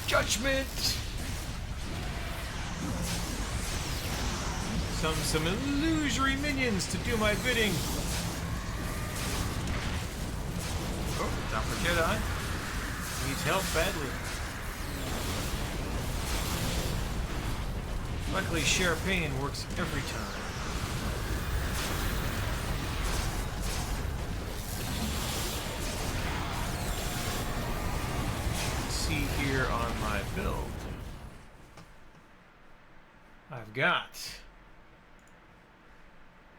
Judgment! Some illusory minions to do my bidding. Oh, not for Jedi. Needs help badly. Luckily, share pain works every time. See here on my build, I've got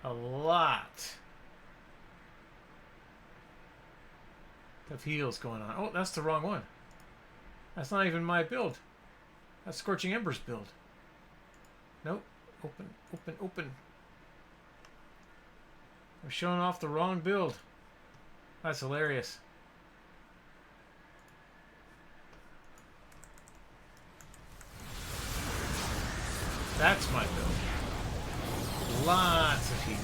a lot of heals going on. Oh, that's the wrong one. That's not even my build. That's Scorching Ember's build. Nope. Open, open, open. I'm showing off the wrong build. That's hilarious. That's my build. Lots of heat.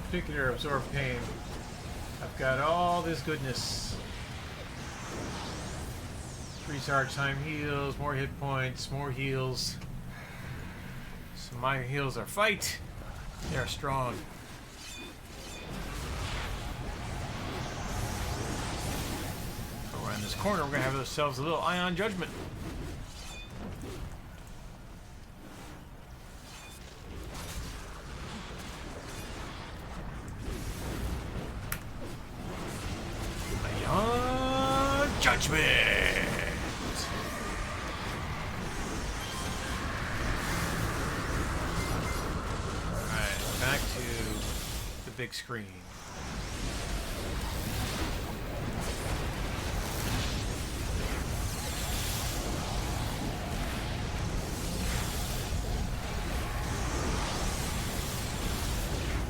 Particular absorb pain. I've got all this goodness. 3 charge time heals, more hit points, more heals. So my heals are fight. They are strong. Go around this corner, we're gonna have ourselves a little ion judgment. Judgment! Alright, back to the big screen.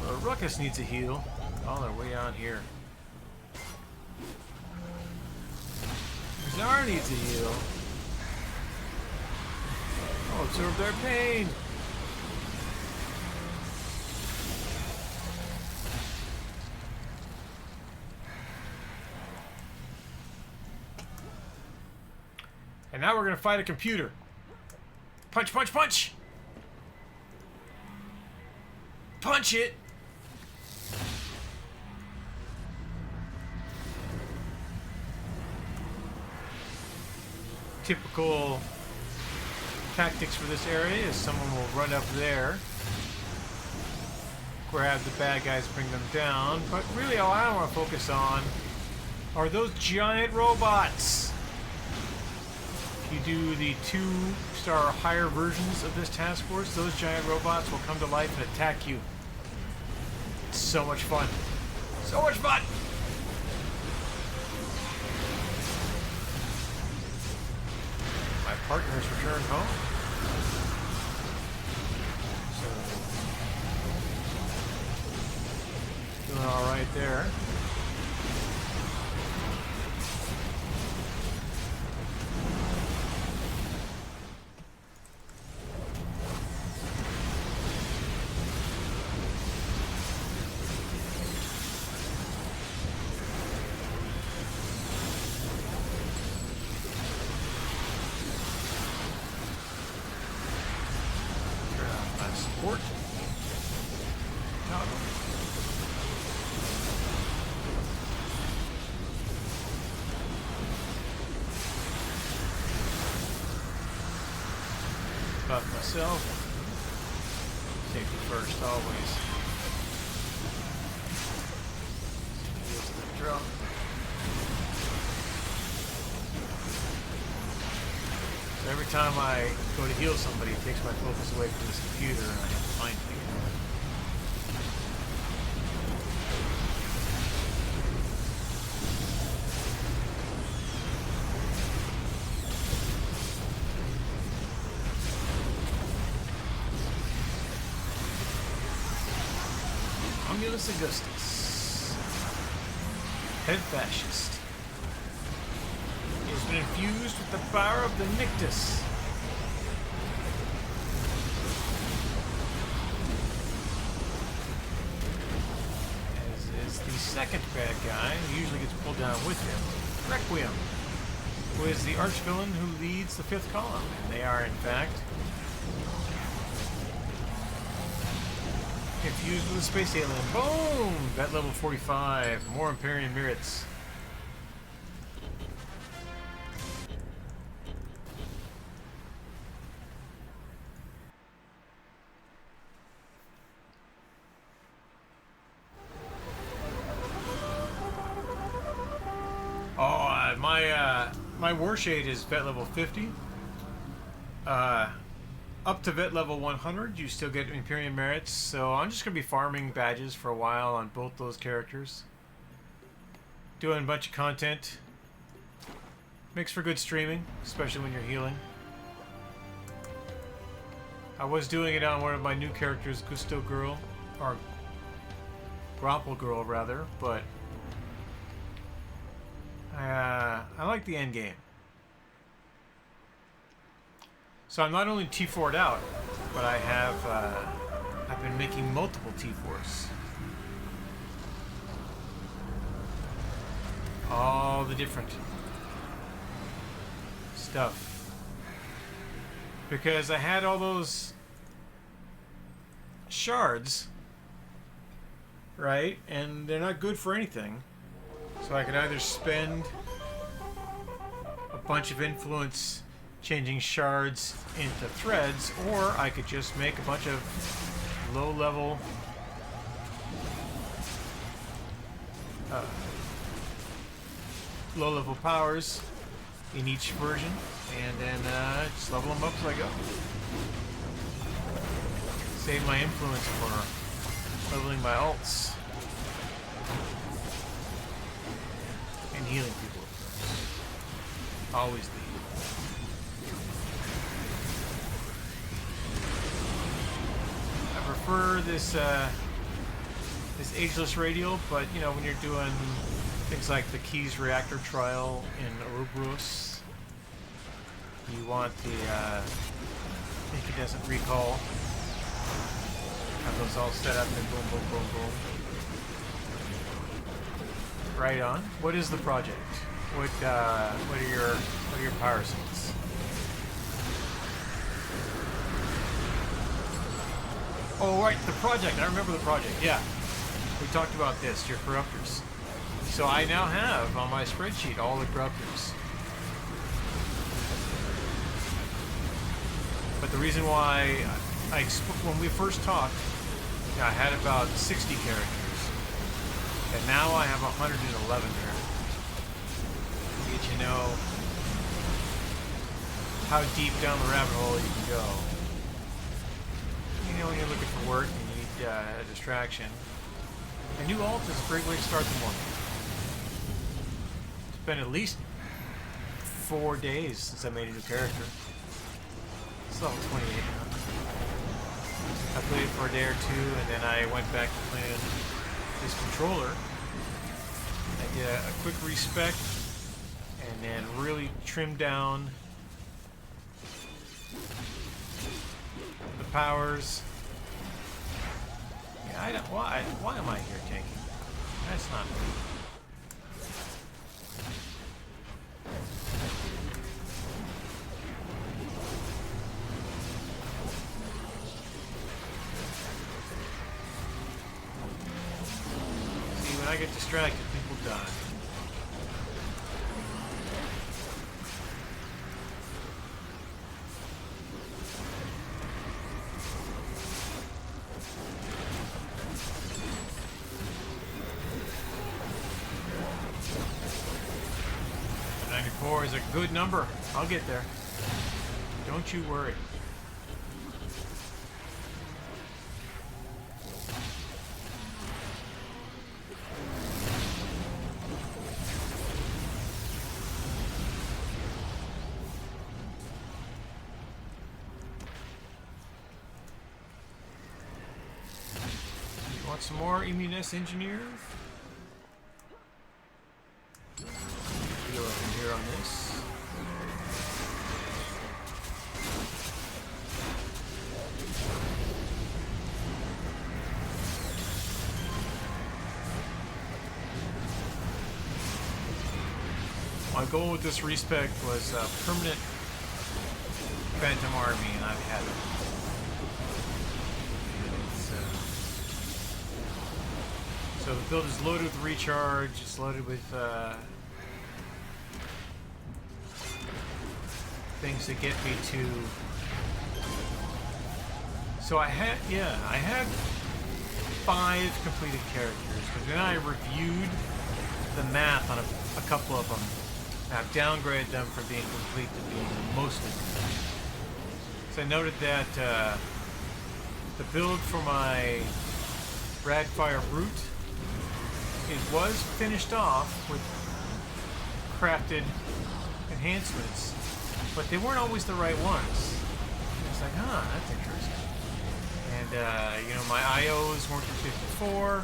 Well, Ruckus needs a heal. All our way on here. Zar needs a heal. I'll absorb their pain. And now we're gonna fight a computer. Punch, punch, punch! Punch it! Typical tactics for this area is someone will run up there, grab the bad guys, bring them down, but really all I want to focus on are those giant robots. If you do the 2-star higher versions of this task force, those giant robots will come to life and attack you. It's so much fun. So much fun! My partner has returned home. So, doing all right there. Support. Toggle. Buff myself. Safety first, always. Use the drum. So every time I go to heal somebody, it takes my focus away from this computer and I have to find things. Romulus Augustus, head fascist. He has been infused with the power of the Nictus. As is the second bad guy, who usually gets pulled down with him, Requiem, who is the arch-villain who leads the fifth column. And they are, in fact, infused with a space alien. Boom! Vet level 45. More Imperium merits. Oh, my Warshade is vet level 50. Up to vet level 100, you still get Imperium merits, so I'm just going to be farming badges for a while on both those characters. Doing a bunch of content. Makes for good streaming, especially when you're healing. I was doing it on one of my new characters, Gusto Girl, or Grapple Girl rather, but I like the endgame. So I'm not only T4'd out, but I have I've been making multiple T4s. All the different stuff. Because I had all those shards, right? And they're not good for anything. So I could either spend a bunch of influence changing shards into threads, or I could just make a bunch of low-level powers in each version, and then just level them up as I go. Save my influence for leveling my alts and healing people. Always the prefer this this ageless radial, but you know, when you're doing things like the Keys reactor trial in Ouroboros, you want the incandescent recall. Have those all set up and boom, boom, boom, boom. Right on. What is the project? What are your power sources? Oh, right, the project. I remember the project. Yeah. We talked about this, your corruptors. So I now have on my spreadsheet all the corruptors. The reason why when we first talked, I had about 60 characters, and now I have 111 characters. To get you know how deep down the rabbit hole you can go. You know, when you're looking for work and you need a distraction, a new alt is a great way to start the morning. It's been at least 4 days since I made a new character. It's level 28 now. I played it for a day or two, and then I went back to playing this controller. I did a quick respec, and then really trimmed down the powers. Yeah, I don't. Why am I here tanking? That's not me. When I get distracted, people die. The 94 is a good number. I'll get there. Don't you worry. Want some more Immunes engineers? Go up in here on this. My goal with this respec was permanent Phantom Army, and I've had it. So the build is loaded with recharge, it's loaded with things that get me to... So I had 5 completed characters, but then I reviewed the math on a couple of them, and I've downgraded them from being complete to being mostly complete. So I noted that the build for my Radfire Brute, it was finished off with crafted enhancements, but they weren't always the right ones. And it's like, that's interesting. And you know, my IOs weren't at 54.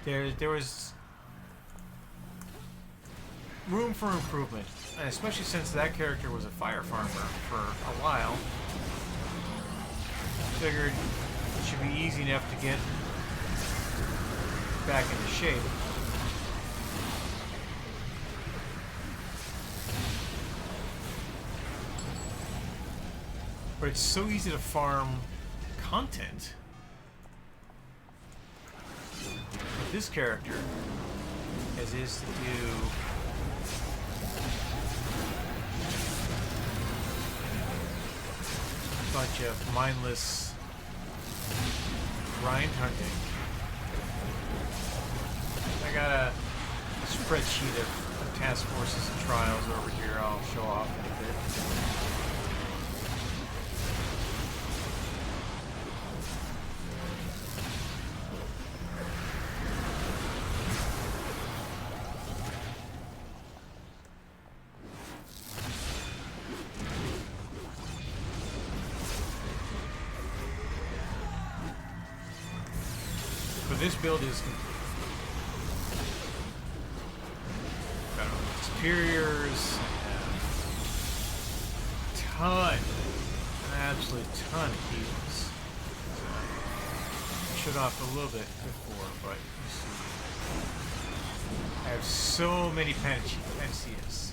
There was room for improvement, and especially since that character was a fire farmer for a while. Figured it should be easy enough to get back into shape. But it's so easy to farm content with this character as is to do a bunch of mindless grind hunting. I got a spreadsheet of task forces and trials over here I'll show off in a bit. But this build is superiors, an absolute ton of heals. I shut off a little bit before, but you see, I have so many panaceas.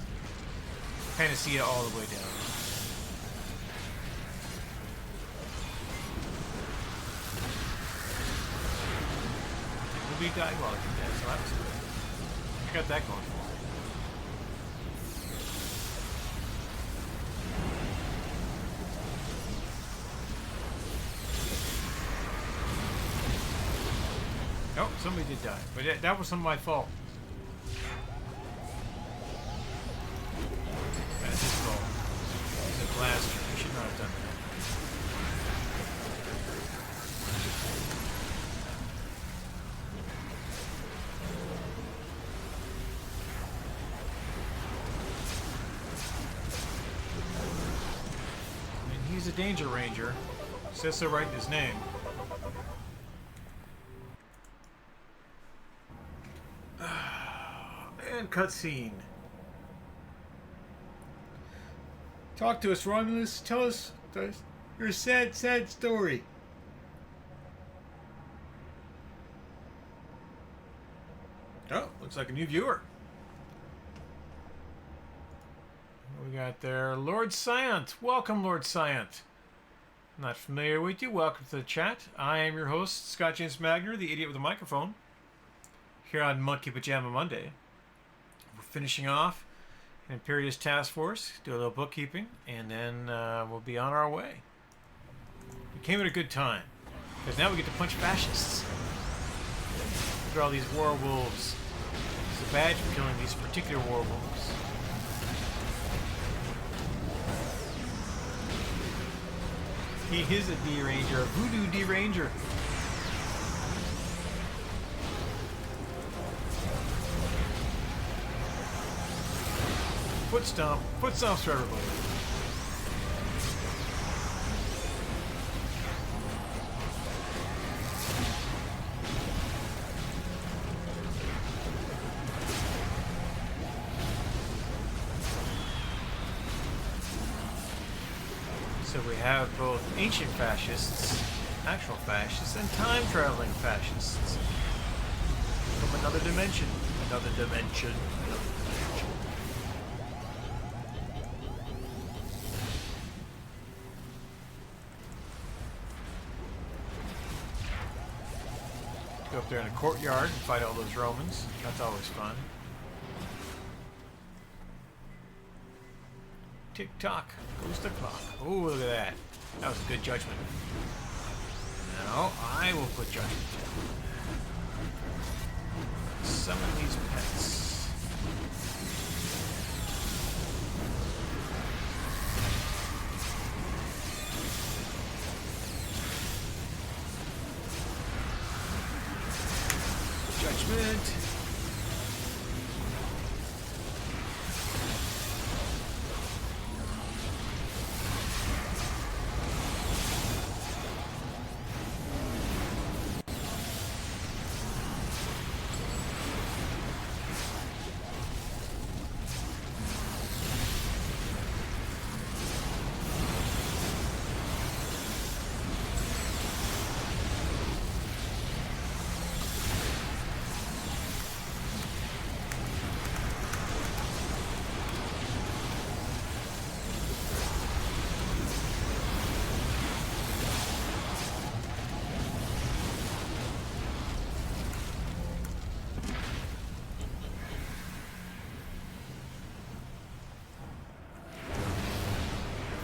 Panacea all the way down. Ruby died while I did that, so that was good. I got that going for me. Oh, somebody did die. But that wasn't my fault. That's his fault. He's a blaster. He should not have done that. I mean, he's a danger ranger. Says so right in his name. And cutscene. Talk to us, Romulus. Tell us your sad, sad story. Oh, looks like a new viewer. What we got there? Lord Scient. Welcome, Lord Scient. Not familiar with you. Welcome to the chat. I am your host, Scott James Magner, the idiot with a microphone, here on Monkey Pajama Monday. We're finishing off an Imperious Task Force, do a little bookkeeping, and then we'll be on our way. We came at a good time, because now we get to punch fascists. Look at all these war wolves. It's a badge for killing these particular war wolves. He is a D-Ranger, a voodoo D-Ranger. Foot stomp. Foot stomps for everybody. So we have both ancient fascists, actual fascists, and time-traveling fascists. From another dimension. Another dimension. Another dimension. Go up there in a courtyard and fight all those Romans. That's always fun. Tick-tock goes the clock. Oh, look at that. That was a good judgment. Now, I will put judgment. Summon these pets. Judgment.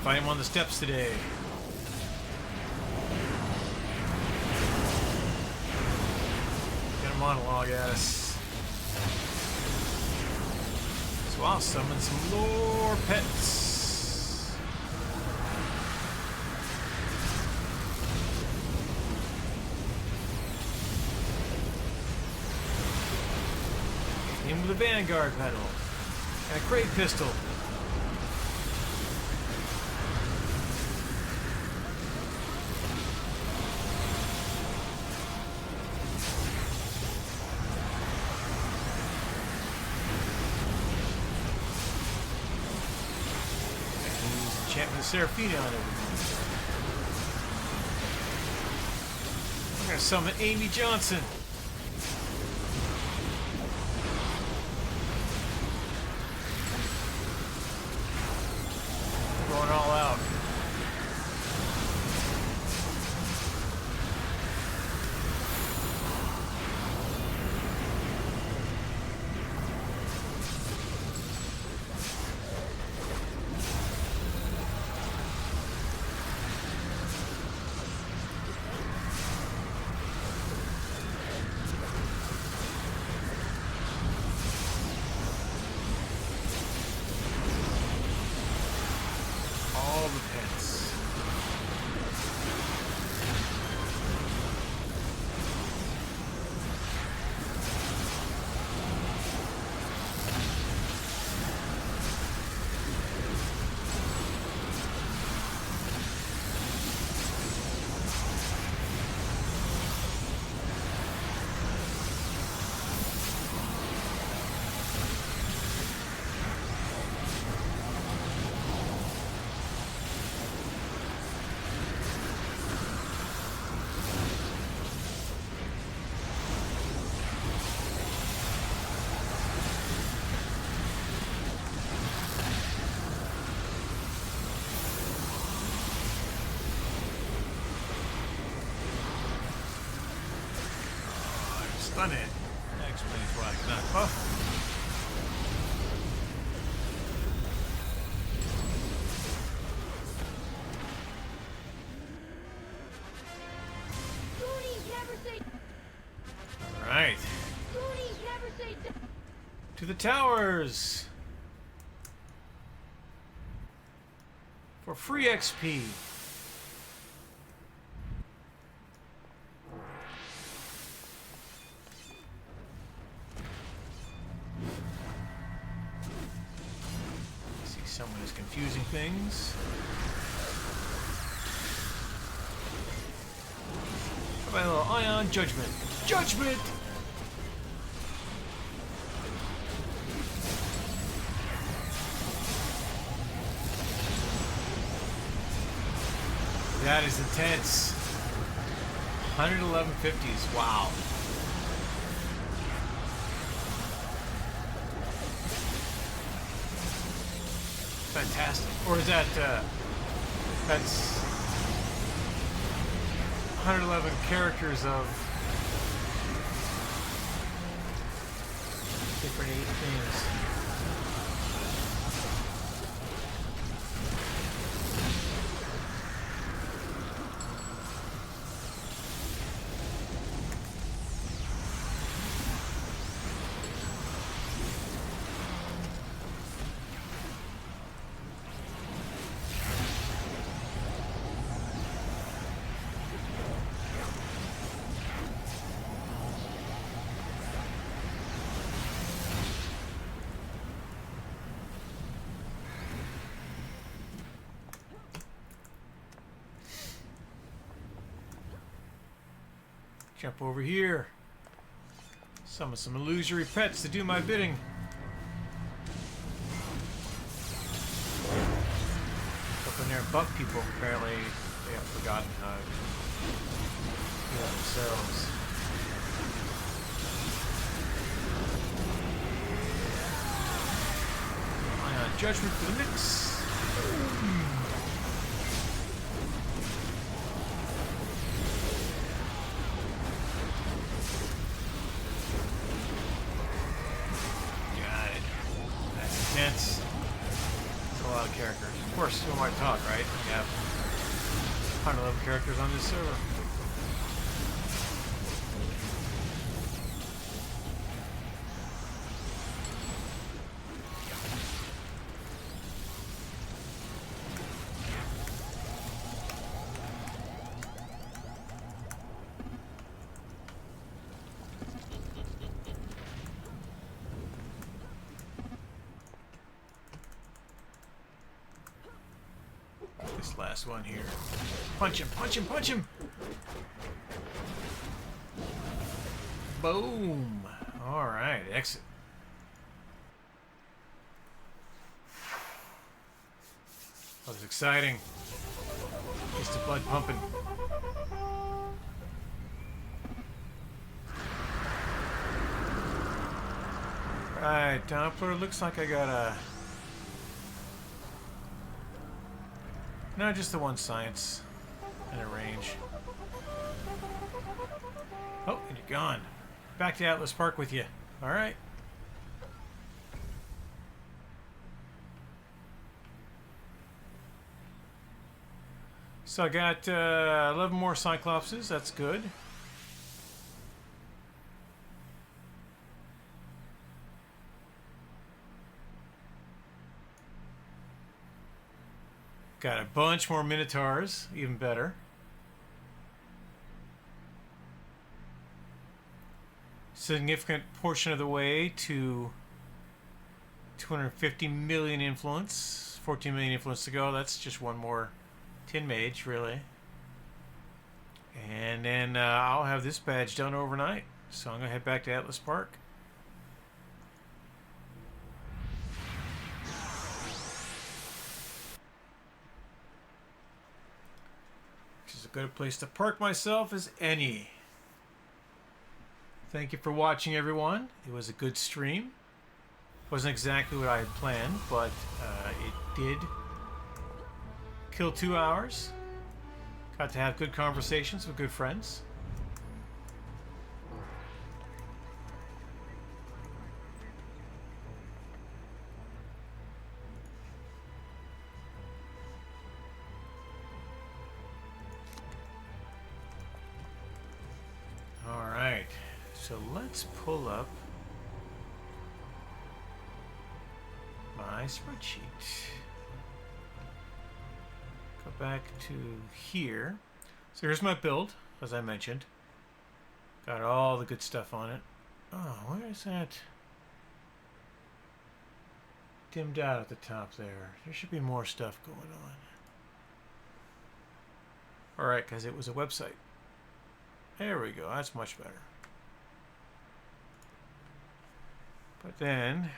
Find him on the steps today. Get a monologue at us. So I'll summon some lore pets. Him with a Vanguard medal and a crate pistol. Enchantment of Seraphina on everything. I'm gonna summon Amy Johnson. Going all out. stun it. That explains why I cannot buff. Alright. To the towers! For free XP. See, someone is confusing things. How about a little ion judgment? Judgment! That is intense. 111 50s. Wow. Fantastic. Or is that, that's 111 characters of different things. Jump over here. Summon some illusory pets to do my bidding. Up in there and buff people. Apparently they have forgotten how to do that themselves. Ion Judgment for the mix. It's a lot of characters. Of course, who am I to talk, right? We have 111 characters on this server. This last one here. Punch him, punch him, punch him! Boom! Alright, exit. That was exciting. Just the blood pumping. Right, Doppler, looks like I got a... No, just the one science and a range. Oh, and you're gone. Back to Atlas Park with you. Alright. So I got 11 more Cyclopses. That's good. Got a bunch more Minotaurs, even better. Significant portion of the way to 250 million influence. 14 million influence to go. That's just one more Tin Mage, really. And then I'll have this badge done overnight. So I'm going to head back to Atlas Park. Good place to park myself as any. Thank you for watching, everyone. It was a good stream. Wasn't exactly what I had planned, but it did kill 2 hours. Got to have good conversations with good friends. So let's pull up my spreadsheet. Go back to here. So here's my build, as I mentioned. Got all the good stuff on it. Oh, where is that? Dimmed out at the top there. There should be more stuff going on. Alright, because it was a website. There we go. That's much better. But then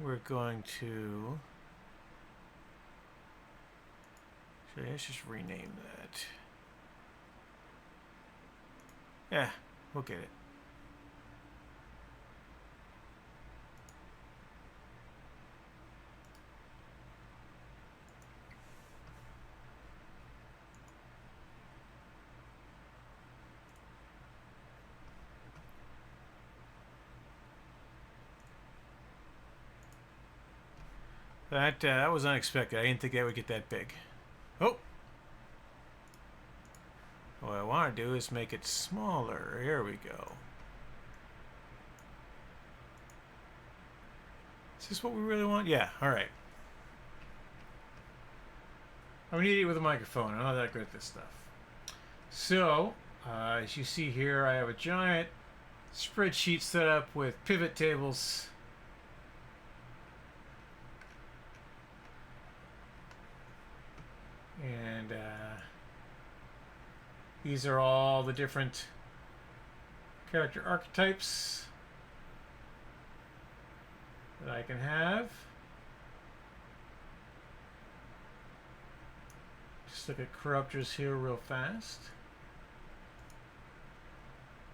we're going to... let's just rename that. Yeah, we'll get it. That was unexpected. I didn't think that would get that big. Oh! What I want to do is make it smaller. Here we go. Is this what we really want? Yeah, alright. I'm an idiot with a microphone. I'm not that good at this stuff. So, as you see here, I have a giant spreadsheet set up with pivot tables. And these are all the different character archetypes that I can have. Just look at corruptors here real fast.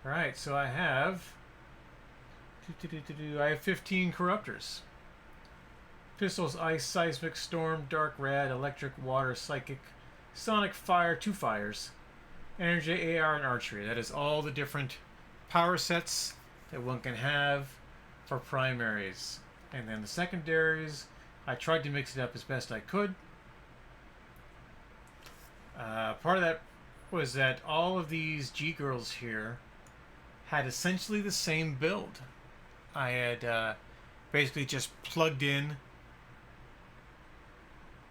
Alright, so I have 15 corruptors. Pistols, ice, seismic, storm, dark, rad, electric, water, psychic, sonic, fire, 2 fires, energy, AR, and archery. That is all the different power sets that one can have for primaries. And then the secondaries, I tried to mix it up as best I could. Part of that was that all of these G-girls here had essentially the same build. I had basically just plugged in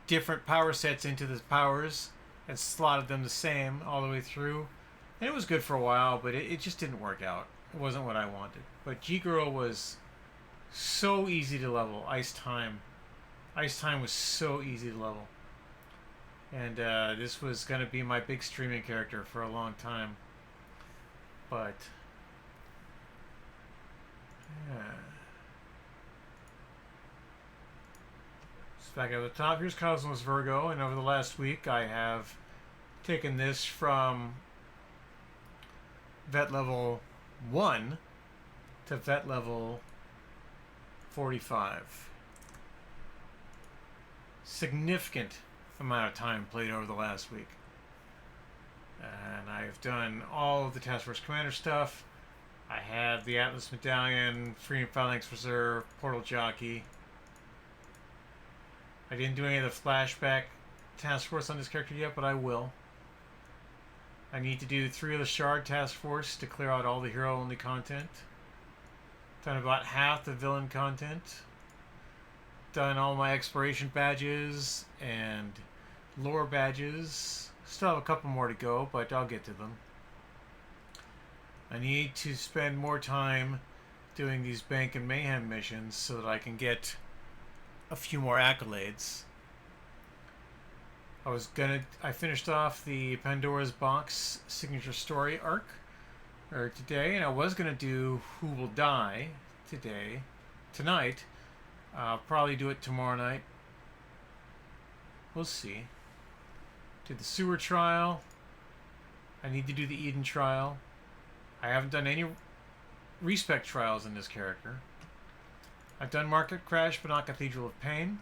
different power sets into the powers and slotted them the same all the way through. And it was good for a while, but it just didn't work out. It wasn't what I wanted. But G-Girl was so easy to level. Ice Time was so easy to level. And this was going to be my big streaming character for a long time. But... yeah. Back at the top, here's Cosmos Virgo, and over the last week I have taken this from vet level 1 to vet level 45. Significant amount of time played over the last week. And I've done all of the Task Force Commander stuff. I have the Atlas Medallion, Freedom Phalanx Reserve, Portal Jockey. I didn't do any of the flashback task force on this character yet, but I will. I need to do 3 of the Shard task force to clear out all the hero-only content. Done about half the villain content. Done all my exploration badges and lore badges. Still have a couple more to go, but I'll get to them. I need to spend more time doing these Bank and Mayhem missions so that I can get a few more accolades. I finished off the Pandora's Box signature story arc today, and I was gonna do Who Will Die tonight. I'll probably do it tomorrow night. We'll see. Did the sewer trial. I need to do the Eden trial. I haven't done any respec trials in this character. I've done Market Crash, but not Cathedral of Pain.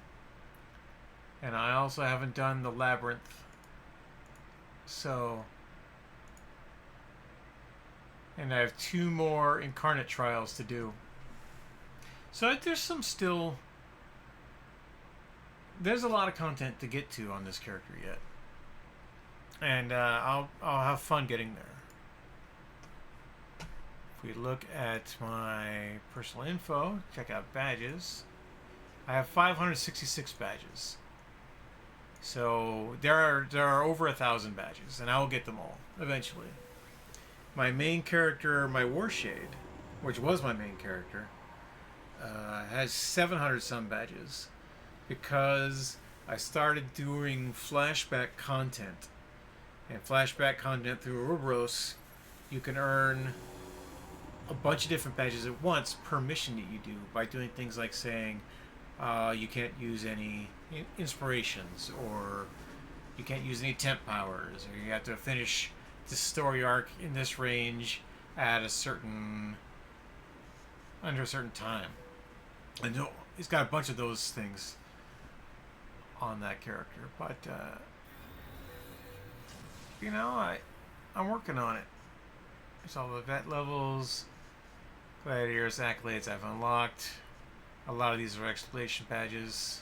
And I also haven't done the Labyrinth. So... and I have 2 more Incarnate trials to do. So there's there's a lot of content to get to on this character yet. And I'll have fun getting there. If we look at my personal info, check out badges. I have 566 badges. So there are over 1,000 badges, and I will get them all eventually. My main character, my Warshade, which was my main character, has 700 some badges because I started doing flashback content. And flashback content through Ouroboros, you can earn a bunch of different badges at once per mission that you do by doing things like saying you can't use any inspirations, or you can't use any temp powers, or you have to finish this story arc in this range at a certain under a certain time. And he's got a bunch of those things on that character, but you know, I'm working on it. There's all the vet levels, gladiators, accolades I've unlocked. A lot of these are exploration badges.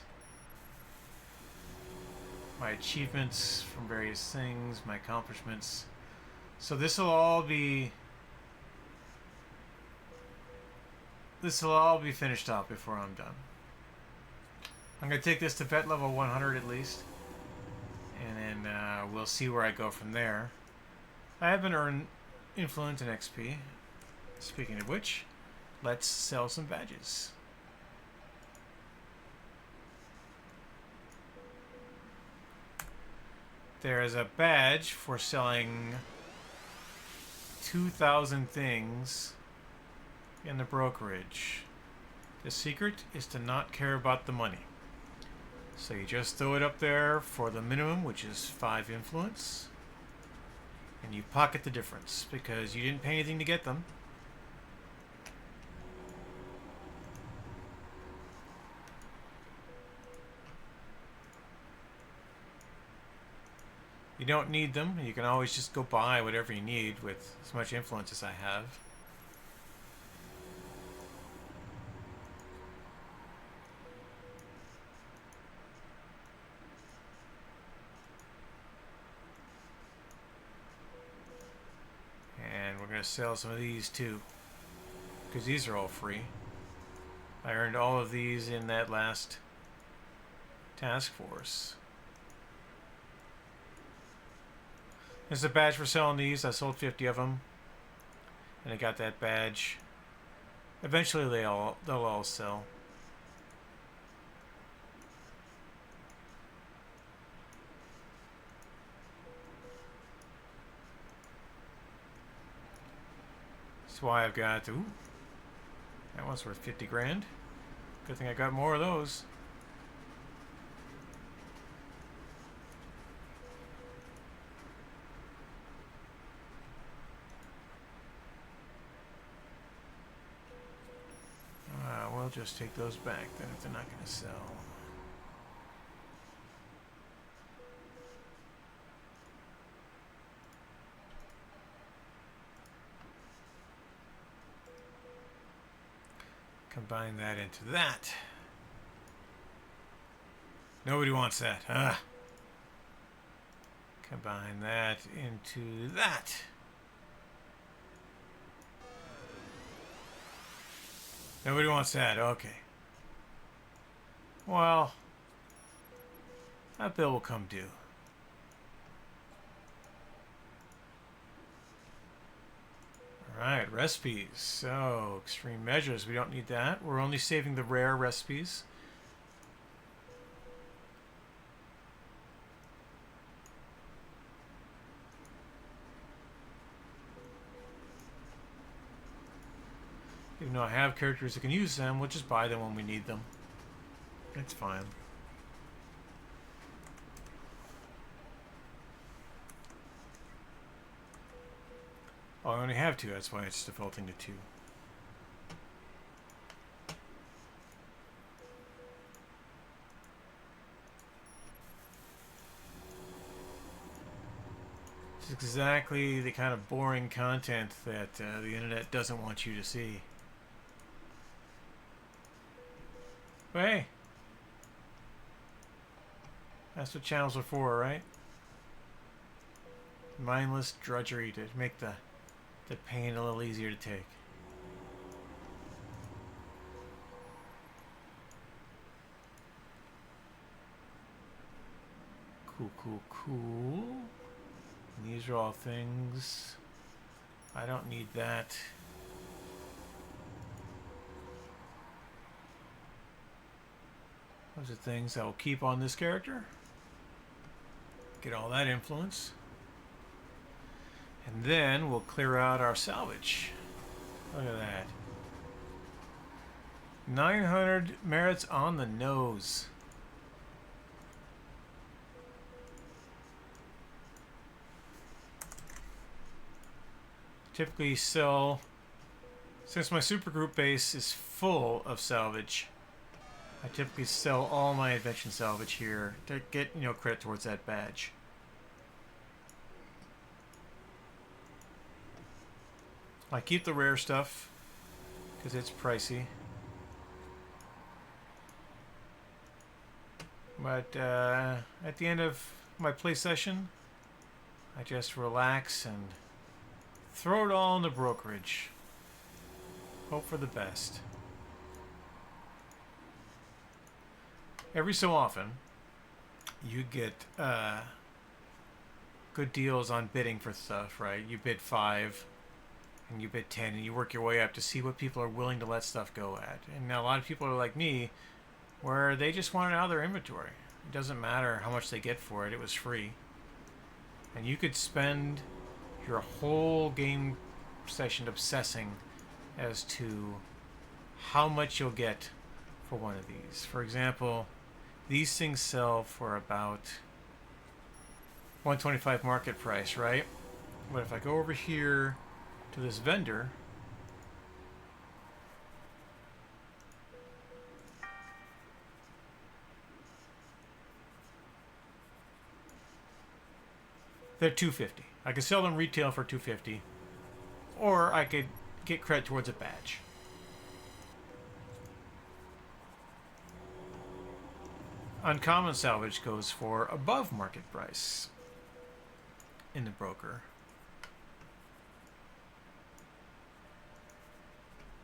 My achievements from various things, my accomplishments. So this will all be finished up before I'm done. I'm going to take this to vet level 100 at least, and then we'll see where I go from there. I haven't earned influence and XP. Speaking of which, let's sell some badges. There is a badge for selling 2,000 things in the brokerage. The secret is to not care about the money. So you just throw it up there for the minimum, which is 5 influence, and you pocket the difference because you didn't pay anything to get them. You don't need them, and you can always just go buy whatever you need with as much influence as I have. And we're going to sell some of these too, because these are all free. I earned all of these in that last task force. There's a badge for selling these. I sold 50 of them, and I got that badge. Eventually they'll all sell. That's why I've got, ooh, that one's worth 50 grand. Good thing I got more of those. We'll just take those back then if they're not going to sell. Combine that into that. Nobody wants that. Combine that into that. Nobody wants that. Okay. Well, that bill will come due. Alright, recipes. So, extreme measures. We don't need that. We're only saving the rare recipes. Even though I have characters that can use them, we'll just buy them when we need them. It's fine. Oh, I only have 2, that's why it's defaulting to 2. It's exactly the kind of boring content that the internet doesn't want you to see. But hey, that's what channels are for, right? Mindless drudgery to make the pain a little easier to take. cool. And these are all things. I don't need that. Those are things I will keep on this character. Get all that influence. And then we'll clear out our salvage. Look at that. 900 merits on the nose. Typically sell, since my supergroup base is full of salvage, I typically sell all my invention salvage here to get, you know, credit towards that badge. I keep the rare stuff because it's pricey. But at the end of my play session, I just relax and throw it all in the brokerage. Hope for the best. Every so often, you get good deals on bidding for stuff, right? You bid 5 and you bid 10 and you work your way up to see what people are willing to let stuff go at. And now a lot of people are like me, where they just want it out of their inventory. It doesn't matter how much they get for it. It was free. And you could spend your whole game session obsessing as to how much you'll get for one of these. For example, these things sell for about 125 market price, right? But if I go over here to this vendor, they're $250. I could sell them retail for $250, or I could get credit towards a badge. Uncommon salvage goes for above market price in the broker.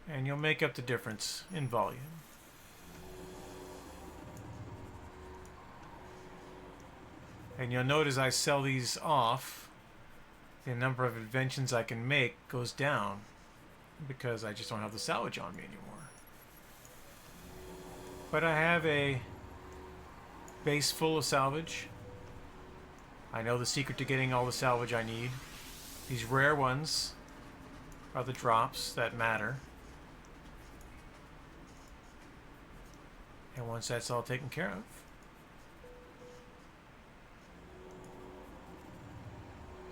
And you'll make up the difference in volume. And you'll notice I sell these off, the number of inventions I can make goes down because I just don't have the salvage on me anymore. But I have a base full of salvage. I know the secret to getting all the salvage I need. These rare ones are the drops that matter. And once that's all taken care of,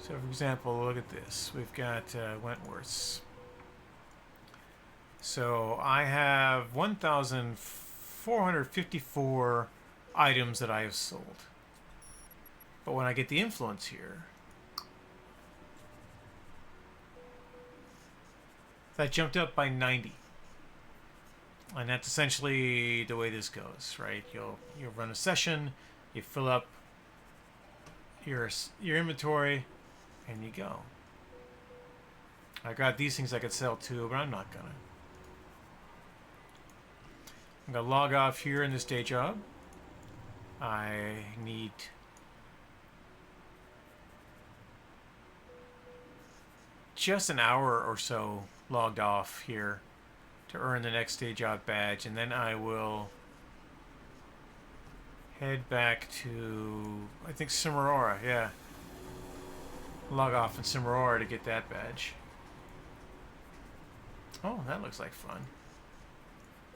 so for example, look at this. We've got Wentworth's. So I have 1,454 items that I have sold. But when I get the influence here, that jumped up by 90. And that's essentially the way this goes, right? You'll run a session, you fill up your inventory, and you go. I got these things I could sell too, but I'm not gonna. I'm gonna log off here in this day job. I need just an hour or so logged off here to earn the next day job badge, and then I will head back to, I think, Cimarora. Yeah, log off in Cimarora to get that badge. Oh, that looks like fun.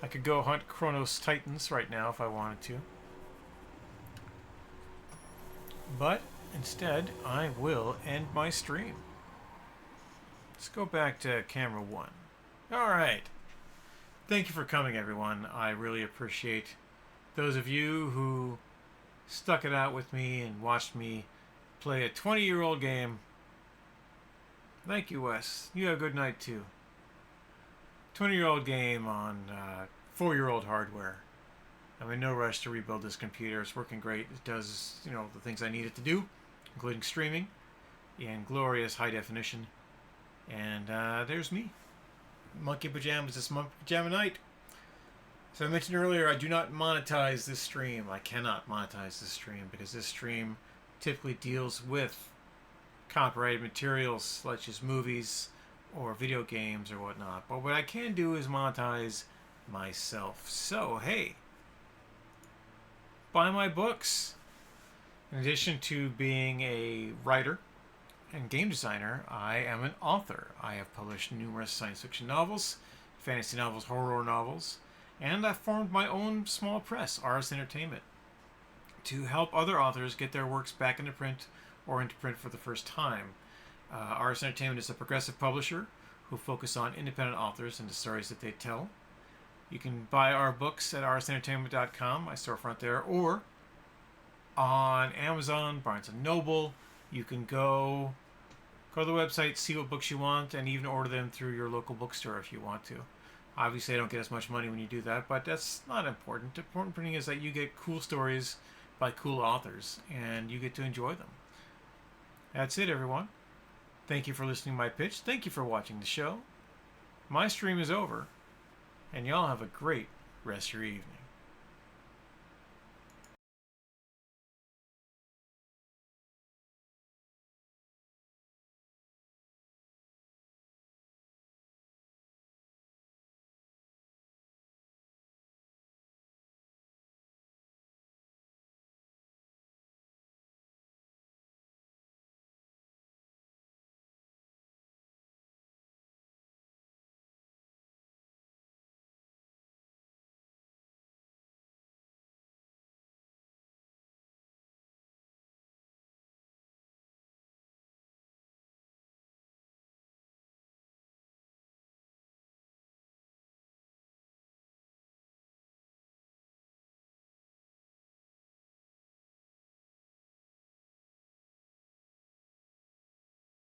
I could go hunt Chronos Titans right now if I wanted to. But instead, I will end my stream. Let's go back to camera 1. Alright. Thank you for coming, everyone. I really appreciate those of you who stuck it out with me and watched me play a 20-year-old game. Thank you, Wes. You have a good night, too. 20-year-old game on 4-year-old hardware. I'm in no rush to rebuild this computer. It's working great. It does, you know, the things I need it to do, including streaming in glorious high definition. And there's me. Monkey Pajamas, this Monkey Pajama night. So I mentioned earlier, I do not monetize this stream. I cannot monetize this stream because this stream typically deals with copyrighted materials such as movies or video games or whatnot. But what I can do is monetize myself. So, hey, buy my books. In addition to being a writer and game designer, I am an author. I have published numerous science fiction novels, fantasy novels, horror novels, and I've formed my own small press, RS Entertainment, to help other authors get their works back into print or into print for the first time. RS Entertainment is a progressive publisher who focus on independent authors and the stories that they tell. You can buy our books at rsentertainment.com, my storefront there, or on Amazon, Barnes & Noble. You can go to the website, see what books you want, and even order them through your local bookstore if you want to. Obviously, I don't get as much money when you do that, but that's not important. The important thing is that you get cool stories by cool authors, and you get to enjoy them. That's it, everyone. Thank you for listening to my pitch. Thank you for watching the show. My stream is over, and y'all have a great rest of your evening.